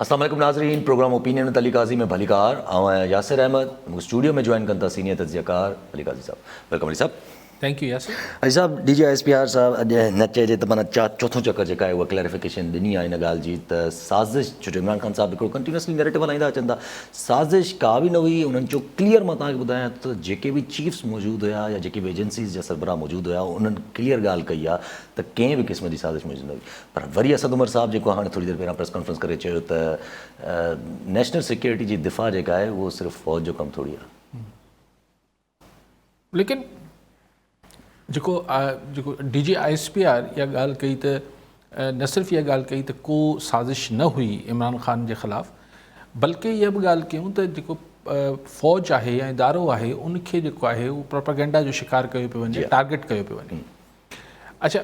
السلام علیکم ناظرین، پروگرام اوپینین علی قاضی میں بھلی کار یاسر احمد اسٹوڈیو میں جوائن کرتا سینئر تجزیہ کار علی قاضی صاحب. ویلکم علی صاحب. Thank you Yasir. علی صاحب D G S P R صاحب نچے جے تمنا چوتھوں چکر जेका आहे उहा क्लैरिफिकेशन ॾिनी आहे इन ॻाल्हि जी त साज़िश छो जो इमरान ख़ान साहिबु हिकिड़ो कंटिन्यूसली नैरेटिव हलाईंदा अचनि था. साज़िश का बि न हुई. उन्हनि जो क्लियर मां तव्हांखे ॿुधायां त जेके बि चीफ्स मौजूदु हुया या जेके बि एजेंसीज़ जा सरबराह मौजूदु हुया उन्हनि क्लियर ॻाल्हि कई आहे त कंहिं बि क़िस्म जी साज़िश मौजूदु न हुई. पर वरी असद उमर साहिबु जेको हाणे थोरी देरि पहिरियां प्रेस कॉन्फ्रेंस करे चयो त नेशनल सिक्योरिटी जी दिफ़ा जेका आहे उहो सिर्फ़ु फ़ौज जो कमु थोरी आहे. लेकिन जेको D G I S P R इहा ॻाल्हि कई त न सिर्फ़ु इहा ॻाल्हि कई त को साज़िश न हुई इमरान ख़ान जे ख़िलाफ़ु, बल्कि इहा बि ॻाल्हि कयूं त जेको फ़ौज आहे या इदारो आहे उनखे जेको आहे उहो प्रोपेगेंडा जो शिकार कयो पियो वञे, टारगेट कयो पियो वञे. अच्छा,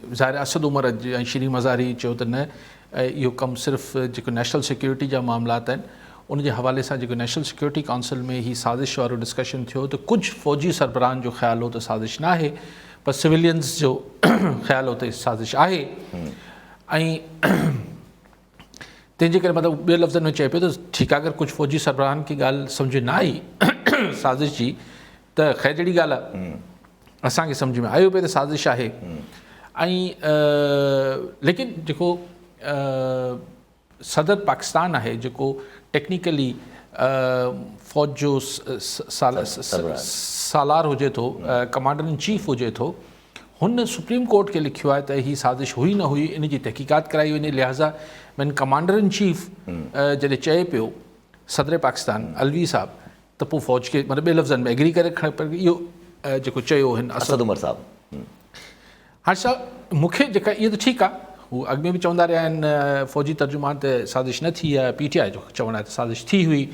ज़ाहिर असद उमर ऐं श्री मज़ारी चयो त न इहो कमु सिर्फ़ु जेको नेशनल सिक्योरिटी जा मामलात आहिनि उन जे हवाले सां जेको नेशनल सिक्योरिटी काउंसिल में ही साज़िश वारो डिस्कशन थियो त कुझु फ़ौजी सरबराहनि जो ख़्यालु हो त साज़िश न आहे, पर सिविलियंस जो ख़्यालु हो त साज़िश आहे. ऐं तंहिंजे करे मतिलबु ॿिए लफ़्ज़नि में चए पियो त ठीकु आहे, अगरि कुझु फ़ौजी सरबराहनि खे ॻाल्हि सम्झ न आई साज़िश जी त ख़ैर जहिड़ी ॻाल्हि आहे, असांखे सम्झ में आयो पियो त साज़िश आहे. ऐं लेकिन जेको सदर पाकिस्तान आहे जेको टेक्निकली फ़ौज जो सालार हुजे थो, कमांडर इन चीफ हुजे थो, हुन सुप्रीम कोर्ट खे लिखियो आहे त हीअ साज़िश हुई न हुई इन जी तहक़ीक़ात कराई वञे. लिहाज़ा वैन कमांडर इन चीफ जॾहिं चए पियो सदर पाकिस्तान अलवी साहब त पोइ फ़ौज खे मतिलबु ॿिए लफ़्ज़नि में एग्री करे खणे, पर इहो जेको चयो हिन असद उमर साहिबु. हाणे साहब मूंखे जेका इहो त ठीकु आहे, हू अॻु में बि चवंदा रहिया आहिनि फ़ौजी तर्जुमान त साज़िश न थी आहे, पी टी आई जो चवणु आहे त साज़िश थी हुई.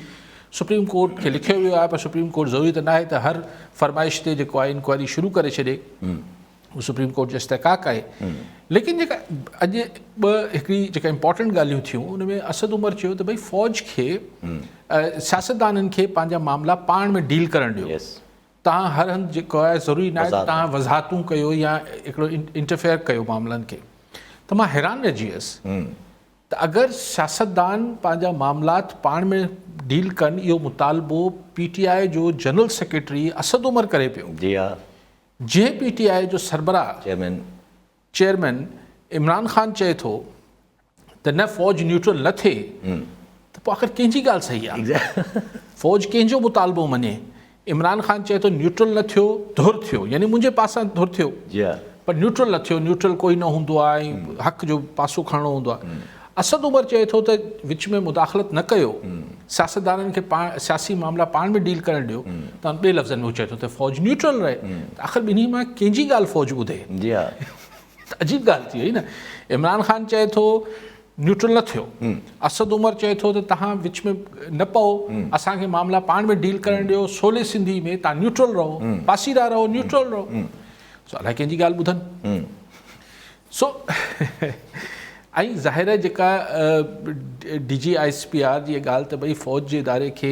सुप्रीम कोर्ट खे लिखियो वियो आहे, पर सुप्रीम कोर्ट ज़रूरी त न आहे त हर फरमाइश ते जेको आहे इंक्वायरी शुरू करे छॾे, उहो सुप्रीम कोर्ट जो इस्तेकाक आहे. लेकिन जेका अॼु हिकिड़ी जेका इम्पॉर्टेंट ॻाल्हियूं थियूं उन में असद उमर चयो त भई फ़ौज खे सियासतदाननि खे पंहिंजा मामला पाण में डील करणु ॾियो. तव्हां हर हंधि जेको आहे ज़रूरी न आहे त तव्हां वज़ाहतूं कयो या हिकिड़ो इंटरफेयर कयो मामलनि खे. त मां हैरान रहिजी वियुसि त अगरि सियासतदान पंहिंजा मामलात पाण में डील कनि, इहो मुतालबो पी टी आई जो जनरल सेक्रेटरी असद उमर करे पियो. जी हा. जंहिं पी टी आई जो सरबराह चेयरमैन इमरान ख़ान चए थो त न फ़ौज न्यूट्रल न थिए, त पोइ आख़िर कंहिंजी ॻाल्हि सही आहे? फ़ौज कंहिंजो मुतालबो मञे? इमरान ख़ान चए थो न्यूट्रल न थियो, धुर थियो, यानी मुंहिंजे पासां धुर थियो, पर न्यूट्रल न थियो. न्यूट्रल कोई न हूंदो आहे, हक़ जो पासो खणणो हूंदो आहे. असद उमर चए थो त विच में मुदाख़लत न कयो, सियासतदाननि खे सियासी मामला पाण में डील करणु ॾियो. त ॿिए लफ़्ज़नि में हू चए थो त फ़ौज न्यूट्रल रहे. त आख़िर ॿिन्ही मां कंहिंजी ॻाल्हि फ़ौज ॿुधे? जी हा. त अजीब ॻाल्हि थी वई न. इमरान ख़ान चए थो न्यूट्रल न थियो, असद उमर चए थो त तव्हां विच में न पओ, असांखे मामला पाण में डील करणु ॾियो, सोले सिंधी में तव्हां न्यूट्रल रहो, पासीरा रहो, न्यूट्रल रहो. सो अलाए कंहिंजी ॻाल्हि ॿुधनि. सो ऐं ज़ाहिर जेका D G I S P R जी ॻाल्हि त भई फ़ौज जे इदारे खे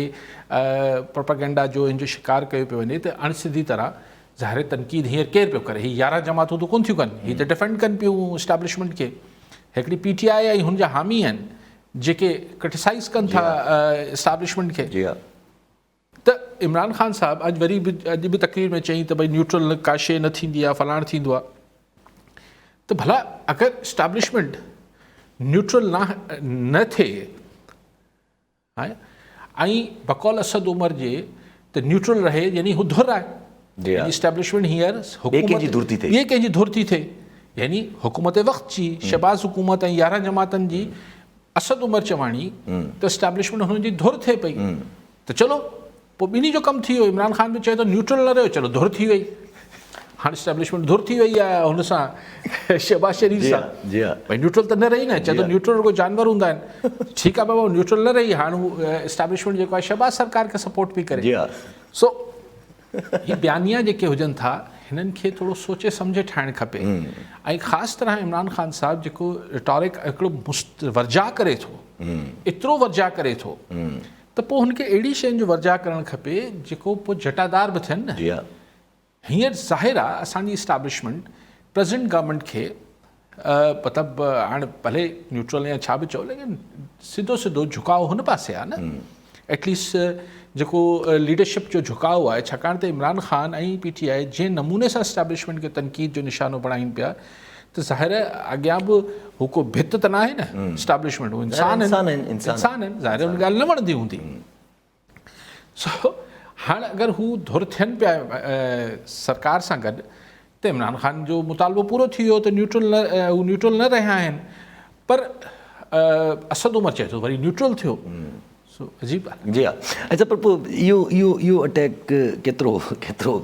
प्रोपेगेंडा जो इन जो शिकार कयो पियो वञे, त अणसिधी तरह ज़ाहिर तनक़ीद हींअर केरु पियो करे? हीअ 11 जमातूं त कोन थियूं कनि, हीअ त डिफेंड कनि पियूं इस्टेब्लिशमेंट खे. हिकिड़ी पी टी आई ऐं हुनजा हामी आहिनि जेके क्रिटिसाइज़ कनि था इस्टेब्लिशमेंट खे. त इमरान ख़ान साहिबु अॼु बि तकरीर में चई त भई न्यूट्रल का शइ न थींदी आहे, फलाण थींदो आहे. त भला अगरि इस्टेब्लिशमेंट न्यूट्रल न थिए ऐं बकौल असद उमर जे त न्यूट्रल रहे, यानी हू धुर आहे. इस्टेब्लिशमेंट हींअर ॿिए कंहिंजी धुर थी थिए, यानी हुकूमत वक़्त जी, शहबाज़ हुकूमत ऐं 11 जमातनि जी असद उमर चवाणी त इस्टेब्लिशमेंट हुनजी धुर थिए पई. त चलो पोइ ॿिन्ही जो कमु थी वियो. इमरान ख़ान बि चए थो न्यूट्रल न रहियो, चलो धुर थी वई. हाणे इस्टेब्लिशमेंट धुर थी वई आहे हुन सां, शहबाज़ शरीफ़ सां. भई न्यूट्रल त न रही न, चए थो न्यूट्रल रुॻो जानवर हूंदा आहिनि. ठीकु आहे बाबा, न्यूट्रल न रही, हाणे हू इस्टेब्लिशमेंट जेको आहे शहबाज़ सरकार खे सपोर्ट पई करे. सो हीअ बयानिया जेके हुजनि था हिननि खे थोरो सोचे सम्झे ठाहिणु खपे. ऐं ख़ासि तरह इमरान ख़ान साहिबु जेको रिटोरिक हिकिड़ो वर्जा करे थो, एतिरो वर्जा करे थो, त पोइ हुनखे अहिड़ी शयुनि जो वर्जा करणु खपे जेको पोइ जटादार बि थियनि न. हींअर ज़ाहिर आहे असांजी इस्टेब्लिशमेंट प्रेज़िडेंट गवर्नमेंट खे मतिलबु हाणे भले न्यूट्रल या छा बि चओ, लेकिन सिधो सिधो झुकाव हुन पासे आहे न, एटलीस्ट जेको लीडरशिप जो झुकाव आहे, छाकाणि त इमरान ख़ान ऐं PTI जंहिं नमूने सां एस्टेब्लिशमेंट खे तनक़ीद जो निशानो बणाइनि पिया, त ज़ाहिर अॻियां बि हू को भित त न आहे न एस्टेब्लिशमेंट, हू इंसान आहिनि, ज़ाहिर उन ॻाल्हि न वणंदी हूंदी। सो हाणे अगरि हू धुर थियनि पिया सरकार सां गॾु, त इमरान ख़ान जो मुतालबो पूरो थी वियो त हू न्यूट्रल न रहिया आहिनि, पर असद उमर चए थो वरी न्यूट्रल थियो। सो अजीब ॻाल्हि। जी हा। अच्छा, पर पोइ इहो अटैक केतिरो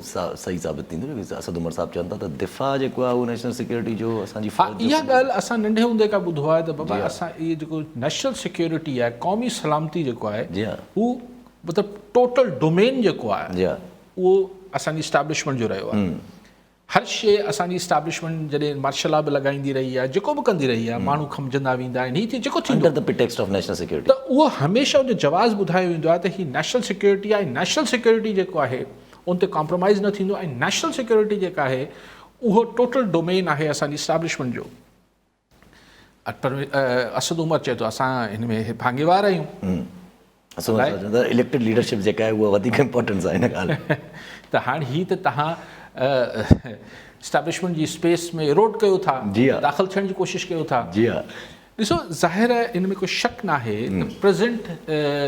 सही साबित थींदो? असद उमर साहिबु चवनि था त दिफ़ा जेको आहे उहो नेशनल सिक्योरिटी जो असांजी इहा ॻाल्हि असां नंढे हूंदे खां ॿुधो आहे त बाबा असां इहे जेको नेशनल सिक्योरिटी आहे, क़ौमी सलामती जेको आहे, हू मतिलबु टोटल डोमेन जेको आहे उहो असांजी इस्टेब्लिशमेंट जो रहियो आहे। हर शइ असांजी इस्टेब्लिशमेंट जॾहिं मार्शल लॉ बि लॻाईंदी रही आहे, जेको बि कंदी रही आहे, माण्हू खमजंदा वेंदा आहिनि, हीअ जेको थींदो under the pretext of national security, त उहो हमेशह उन जवाज़ ॿुधायो वेंदो आहे त हीअ नेशनल सिक्योरिटी आहे। नेशनल सिक्योरिटी जेको आहे उन ते कॉम्प्रोमाइज़ न थींदो, ऐं नेशनल सिक्योरिटी जेका आहे उहो टोटल डोमेन आहे असांजी इस्टेब्लिशमेंट जो। पर असद उमर चए थो असां हिन में भाङेवार आहियूं, इलेक्टेड लीडरशिप जेका आहे उहा वधीक इम्पोर्टेंस आहे हिन ॻाल्हि। त हाणे हीअ त तव्हां इस्टेब्लिशमेंट जी स्पेस में इरोड कयो था, दाख़िल थियण जी कोशिशि कयो था। जी हा। ॾिसो, ज़ाहिर आहे इन में कोई शक न आहे त प्रेज़ेंट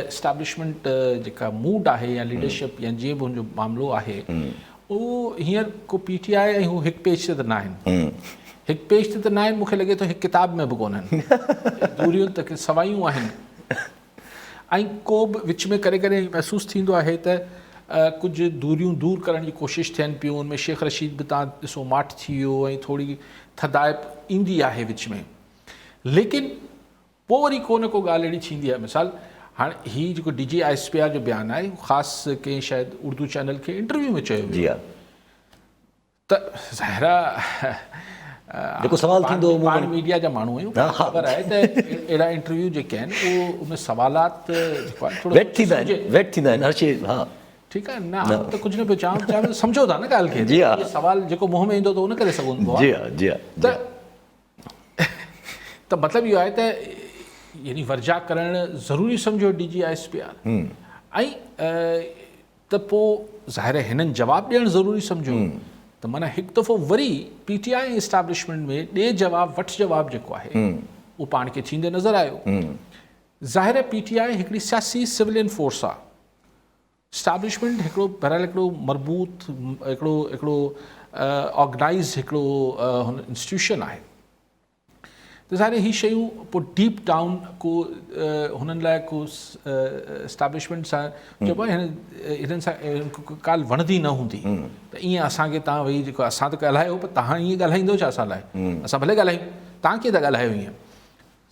इस्टेब्लिशमेंट जेका मूड आहे या लीडरशिप या जीअं बि हुनजो मामिलो आहे, उहो हींअर को PTI ऐं हू हिकु पेज ते त न आहिनि, हिकु पेज ते त न आहिनि, मूंखे लॻे थो हिकु किताब में बि कोन्हनि, दूरियूं त सवायूं आहिनि। ऐं को बि विच में करे करे महसूसु थींदो आहे त कुझु दूरियूं दूर करण जी कोशिशि थियनि पियूं। उनमें शेख रशीद बि तव्हां ॾिसो माठ थी वियो ऐं थोरी थधाइप ईंदी आहे विच में, लेकिन पोइ वरी को न को ॻाल्हि अहिड़ी थींदी आहे। मिसाल हाणे हीअ जेको DGI-SPR जो बयानु आहे, ख़ासि कंहिं शायदि उर्दू चैनल खे इंटरव्यू में चयो वियो, त ज़ाहिर जेको सवाल थींदो पाण मीडिया जा माण्हू आहियूं, ख़बर आहे त अहिड़ा इंटरव्यू जेके आहिनि उहो उन सवालात जेको आहे थोरो वेट थींदा आहिनि हर शइ। हा, ठीकु आहे न, त कुझु न पियो चवां, सम्झो था न ॻाल्हि खे। जी हा, सवाल जेको मुंहं में ईंदो त उन करे सघूं था। जी हा, जी हा। त मतिलबु इहो आहे त यानी वर्जा करणु ज़रूरी सम्झो DGI-SPR, ऐं त पोइ ज़ाहिर हिननि जवाबु ॾियणु ज़रूरी सम्झो। त माना हिकु दफ़ो वरी PTI इस्टेब्लिशमेंट में ॾे जवाबु वठि जवाबु जेको आहे उहो पाण खे थींदे नज़र आयो। ज़ाहिर PTI हिकिड़ी सियासी सिविलियन फोर्स आहे, इस्टेब्लिशमेंट हिकिड़ो बहरहाल हिकिड़ो मरबूत हिकिड़ो ऑर्गनाइज़ हिकिड़ो हुन इंस्टीट्यूशन आहे। त ज़ाहिर ही शयूं पोइ डीप डाउन को हुननि लाइ को इस्टेब्लिशमेंट सां चइबो आहे हिननि सां ॻाल्हि वणंदी न हूंदी, त ईअं असांखे तव्हां वेही जेको असां त ॻाल्हायो, पर तव्हां ईअं ॻाल्हाईंदो छा असां लाइ? असां भले ॻाल्हायूं, तव्हां कीअं था ॻाल्हायो ईअं?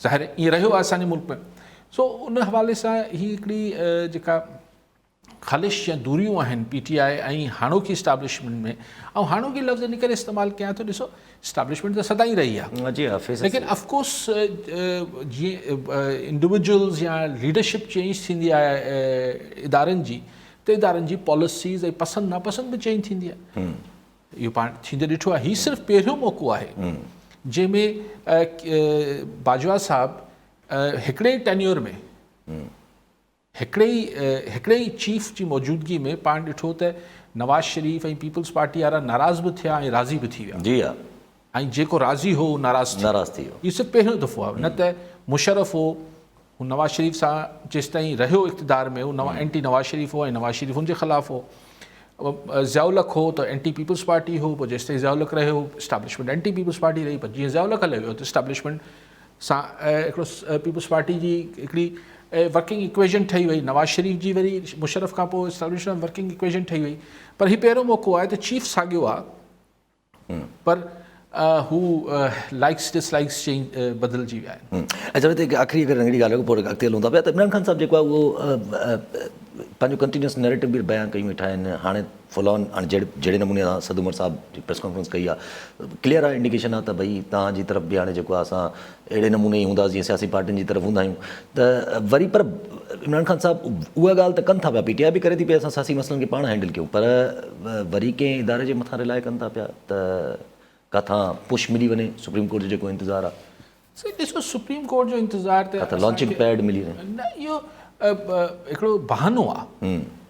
ज़ाहिर ईअं रहियो आहे असांजे मुल्क में। सो उन हवाले सां ही हिकिड़ी जेका ख़ालिश या दूरियूं आहिनि PTI ऐं हाणोकी इस्टेब्लिशमेंट में, ऐं हाणोकी लफ़्ज़ इन करे इस्तेमालु कयां थो, ॾिसो इस्टेब्लिशमेंट त सदाईं रही आहे, लेकिन ऑफकोर्स जीअं इंडिविजुअल्स या लीडरशिप चेंज थींदी आहे इदारनि जी, त इदारनि जी पॉलिसीज़ ऐं पसंदि नापसंदि बि चेंज थींदी आहे। इहो पाण थींदे ॾिठो आहे। हीउ सिर्फ़ु पहिरियों मौक़ो आहे जंहिंमें बाजवा साहिबु हिकिड़े ई टेन्योर में हिकिड़े ई चीफ जी मौजूदगी में पाण ॾिठो त नवाज़ शरीफ़ ऐं पीपल्स पार्टी वारा नाराज़ बि थिया ऐं राज़ी बि थी विया। जी हा। ऐं जेको राज़ी हो नाराज़ थी वियो। इहो सिर्फ़ु पहिरियों दफ़ो आहे, न त मुशर्रफ हो, हू नवाज़ शरीफ़ सां जेसिताईं रहियो इक़्तिदार में, हू एंटी नवाज़ शरीफ़ हो ऐं नवाज़ शरीफ़ हुनजे ख़िलाफ़ु हो। ज़ियाउल हक़ हो त एंटी पीपल्स पार्टी हो, पोइ जेसिताईं ज़ियाउल हक़ रहियो इस्टेब्लिशमेंट एंटी पीपल्स पार्टी रही, पर जीअं ज़ियाउल हक़ हलियो वियो त इस्टेब्लिशमेंट सां हिकिड़ो पीपल्स पार्टी जी हिकिड़ी वर्किंग इक्वेशन ठही वई। नवाज़ शरीफ़ जी वरी मुशर्रफ खां पोइ इस्टेब्लिशमेंट वर्किंग इक्वेशन ठही वई। पर हीउ पहिरियों मौक़ो आहे त चीफ साॻियो आहे, पर हू लाइक्स डिसलाइक्स चेंज बदिलजी विया आहिनि। अच्छा, हिते आख़िरी अगरि नंढड़ी ॻाल्हि पोइ अॻिते हलूं था पिया, त इमरान ख़ान साहिबु जेको आहे उहो पंहिंजो कंटिन्यूस नैरेटिव बि बयानु कयूं वेठा आहिनि। हाणे फुल ऑन हाणे जहिड़े नमूने सां असद उमर साहिब जी प्रेस कॉन्फ्रेंस कई आहे, क्लियर आहे इंडिकेशन आहे त भई तव्हांजी तरफ़ बि हाणे जेको आहे असां अहिड़े नमूने ई हूंदा जीअं सियासी पार्टियुनि जी तरफ़ हूंदा आहियूं। त वरी पर इमरान ख़ान साहिबु उहा ॻाल्हि त कनि था पिया, PTI बि करे थी पई असां सियासी मसइलनि खे पाण हैंडल कयूं, पर वरी कंहिं इदारे जे मथां रिलाए कनि था पिया। त किथां पुश मिली वञे सुप्रीम कोर्ट जो जेको इंतज़ारु आहे, ॾिसो सुप्रीम कोर्ट जो इंतज़ारु त किथां लॉन्चिंग पैड मिली वञे? न, इहो हिकिड़ो बहानो आहे।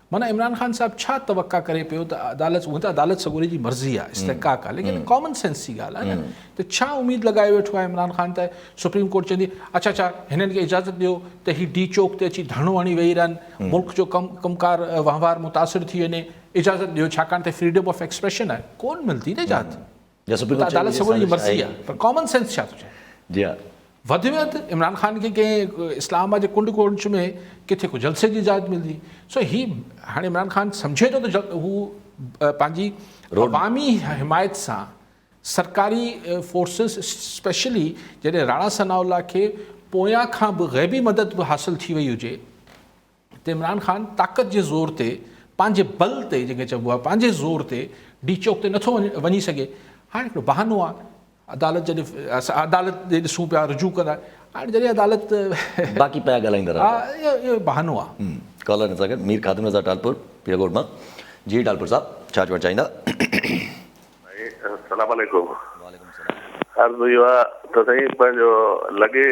माना इमरान ख़ान साहिबु छा तवक़ा करे पियो त अदालत, हूअं त अदालत सॻोरे जी मर्ज़ी आहे, इस्तेकाक आहे, लेकिन कॉमन सेंस जी ॻाल्हि आहे न। त छा उमेद लॻाए वेठो आहे इमरान ख़ान त सुप्रीम कोर्ट चवंदी अच्छा हिननि खे इजाज़त ॾियो त ही डी चौक ते अची धरणो हणी वेही रहनि, मुल्क जो कमकार वहिंवार मुतासिर थी वञे, इजाज़त ॾियो, छाकाणि त फ्रीडम ऑफ एक्सप्रेशन आहे, कोन मिलंदी न इजाज़त। या सुप्रीम कोर्ट अदालत सॻोरे जी मर्ज़ी आहे, पर कॉमन सेंस छा थो चए? जी हा, वधि में वधि इमरान ख़ान खे कंहिं इस्लामाबाद जे कुंड कोर्च में किथे को जलसे जी इजाज़त मिलंदी। सो ही हाणे इमरान ख़ान सम्झे थो त हू पंहिंजी अवामी हिमायत सां सरकारी फोर्सिस, स्पेशली जॾहिं राणा सनाउल्ला खे पोयां खां बि ग़ैबी मदद बि हासिलु थी वई हुजे, त इमरान ख़ान ताक़त जे ज़ोर ते, पंहिंजे बल ते, जंहिंखे चइबो आहे पंहिंजे ज़ोर ते डी चौक ते नथो वञी सघे। हाणे हिकिड़ो बहानो आहे, अदालत जॾहिं असां अदालत ॾे ॾिसूं पिया रुजू कंदा, हाणे जॾहिं अदालत बाक़ी पिया ॻाल्हाईंदा रहा। इहो बहानो आहे। कॉलर सां गॾु मीर ख़ातिम रज़ा टालपुर पीरगोट मां। जी टालपुर साहब, छा चवणु चाहींदा? अस्सलाम वालेकुम। अर्ज़ु इहो आहे त साईं, पंहिंजो लॻे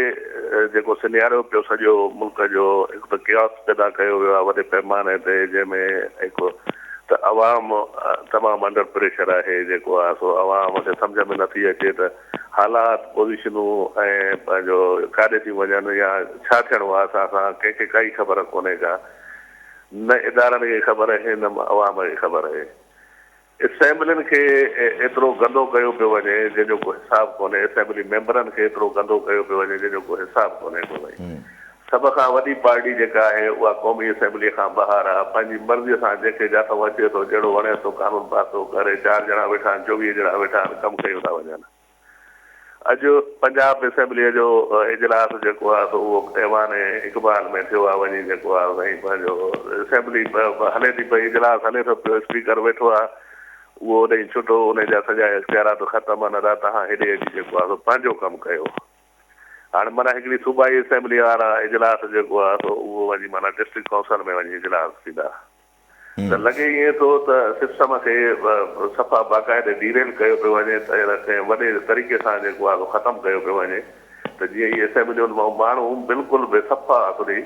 जेको सिनियारो पियो सॼो मुल्क जो हिकु त कियास पैदा कयो वियो आहे वॾे पैमाने ते, जंहिंमें हिकु त अवाम तमामु अंडर प्रेशर आहे, जेको आहे सो अवाम खे सम्झ में नथी अचे त हालात पोज़ीशनूं ऐं पंहिंजो काॾे थी वञनि या छा थियणो आहे असां सां, कंहिंखे काई ख़बर कोन्हे का, न इदारनि खे ख़बर आहे न अवाम खे ख़बर आहे। असेंबलियुनि खे एतिरो गंदो कयो पियो वञे जंहिंजो को हिसाबु कोन्हे, असेंबली मेंबरनि खे एतिरो गंदो कयो पियो वञे जंहिंजो को हिसाबु कोन्हे को भई। सभ खां वॾी पार्टी जेका आहे उहा क़ौमी असेंबलीअ खां ॿाहिरि आहे, पंहिंजी मर्ज़ीअ सां जंहिंखे जाथो अचे थो, जहिड़ो वणे थो कानून पास थो करे, 4 ॼणा वेठा आहिनि, 24 ॼणा वेठा आहिनि, कमु कयूं था वञनि। अॼु पंजाब असेंबलीअ जो इजलास जेको आहे सो उहो ऐवान इक़बाल में थियो आहे, वञी जेको आहे साईं पंहिंजो असेंबली हले थी पई, इजलास हले थो पियो, स्पीकर वेठो आहे, उहो ॾेई छुटो, उनजा सॼा इख़्तियारात ख़तमु न रहा, तव्हां हेॾे अची जेको आहे सो पंहिंजो कमु कयो। हाणे माना हिकिड़ी सूबाई असेंबली वारा इजलास जेको आहे सो उहो वञी माना डिस्ट्रिक्ट काउंसिल में वञी इजलास थींदा, त लॻे ईअं थो त सिस्टम खे सफ़ा बाक़ाइदे डीरेल कयो पियो वञे, त कंहिं वॾे तरीक़े सां जेको आहे ख़तमु कयो पियो वञे, त जीअं इहे असेंबलियुनि मां माण्हू बिल्कुलु बेसफ़ा हिकिड़ी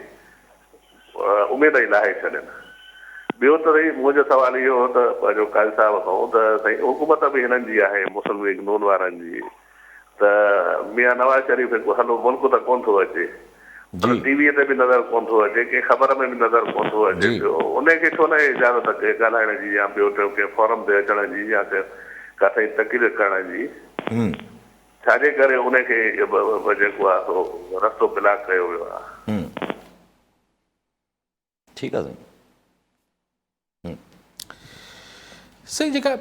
उमेद ई लाहे छॾनि। ॿियो त साईं मुंहिंजो सुवाल इहो हो त पंहिंजो काज़ी साहिब खां त साईं हुकूमत बि हिननि जी आहे, मुस्लिम लीग नून वारनि जी, त मियां नवाज़ शरीफ़ हिकु हलो मुल्क त कोन थो अचे, टीवीअ ते बि नज़र कोन थो अचे, कंहिं ख़बर में बि नज़र कोन थो अचे पियो, उनखे छो न इजाज़त के ॻाल्हाइण जी या ॿियो कंहिं फॉरम ते अचण जी या किथे तक़रीर करण जी, छाजे करे उनखे जेको आहे सो रस्तो ब्लॉक कयो वियो आहे? ठीकु आहे साईं, जेका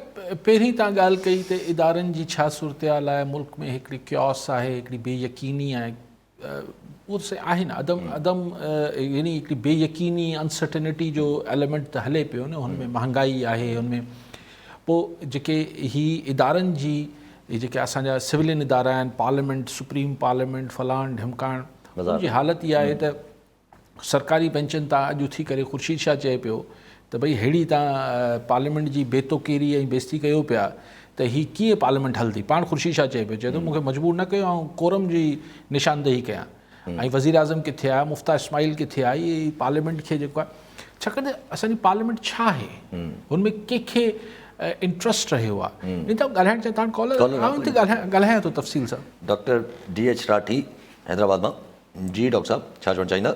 पहिरीं तव्हां ॻाल्हि कई त इदारनि जी छा सूरतहाल आहे, मुल्क में हिकिड़ी क्योस आहे, हिकिड़ी बेयकीनी आहे, उहो आहे न, अदम यानी हिकिड़ी बेयकीनी अनसर्टेनिटी जो एलिमेंट त हले पियो न, हुनमें महांगाई आहे, हुनमें पोइ जेके ही इदारनि जी जेके असांजा सिविलियन इदारा आहिनि, पार्लियामेंट, सुप्रीम पार्लियामेंट, फलाण ढिमकाण, उनजी हालति इहा आहे त सरकारी बेंचनि तां अॼु उथी करे ख़ुर्शीद शाह चए पियो त भई अहिड़ी तव्हां पार्लियामेंट जी बेतोकेरी ऐं बेइज़ती कयो पिया त ही कीअं पार्लियामेंट हलंदी। पाण ख़ुर्शीद शाह चए पियो, चए थो मूंखे मजबूर न कयो, ऐं कोरम जी निशानदेही कयां, ऐं वज़ीर आज़म किथे आहे, मुफ्ता इस्माइल किथे आहे, इहे पार्लियामेंट खे जेको आहे, छाकाणि त असांजी पार्लियामेंट छा आहे, हुनमें कंहिंखे इंट्रस्ट रहियो आहे, इन त ॻाल्हाइण चाहियो तव्हां कॉलर हिते ॻाल्हायां थो तफ़सील सां। डॉक्टर DH राठी हैदराबाद मां। जी डॉक्टर साहब, छा चवणु चाहींदा?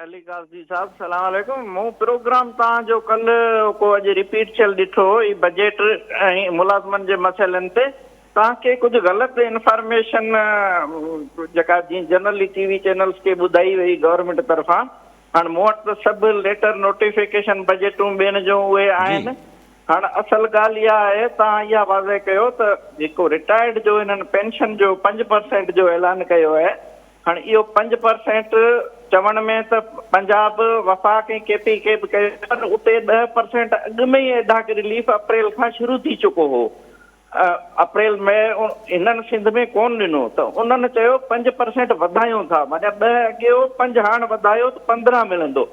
अली काज़ी साहब सलाम वालेकुम। मूं प्रोग्राम तव्हांजो कल्ह को अॼु रिपीट थियल ॾिठो, ई बजट ऐं मुलाज़मनि जे मसइलनि ते तव्हांखे कुझु ग़लति इंफॉर्मेशन जेका जीअं जनरली TV चैनल्स खे ॿुधाई वई गवर्नमेंट तरफ़ां। हाणे मूं वटि त सभु लेटर नोटिफिकेशन बजटूं ॿियनि जो उहे आहिनि। हाणे असल ॻाल्हि इहा आहे, तव्हां इहा वाज़े कयो त जेको रिटायर्ड जो हिननि पेंशन जो 5% जो ऐलान कयो आहे, हाणे इहो 5% चवण में त पंजाब वफ़ाक़ ऐं KP खे बि कयो, पर उते 10% अॻु में ई एडाक रिलीफ अप्रैल खां शुरू थी चुको हो, अप्रैल में हिननि सिंध में कोन ॾिनो, त उन्हनि चयो 5% वधायूं था, माना 10 अॻे हो 5 हाणे वधायो त 15 मिलंदो,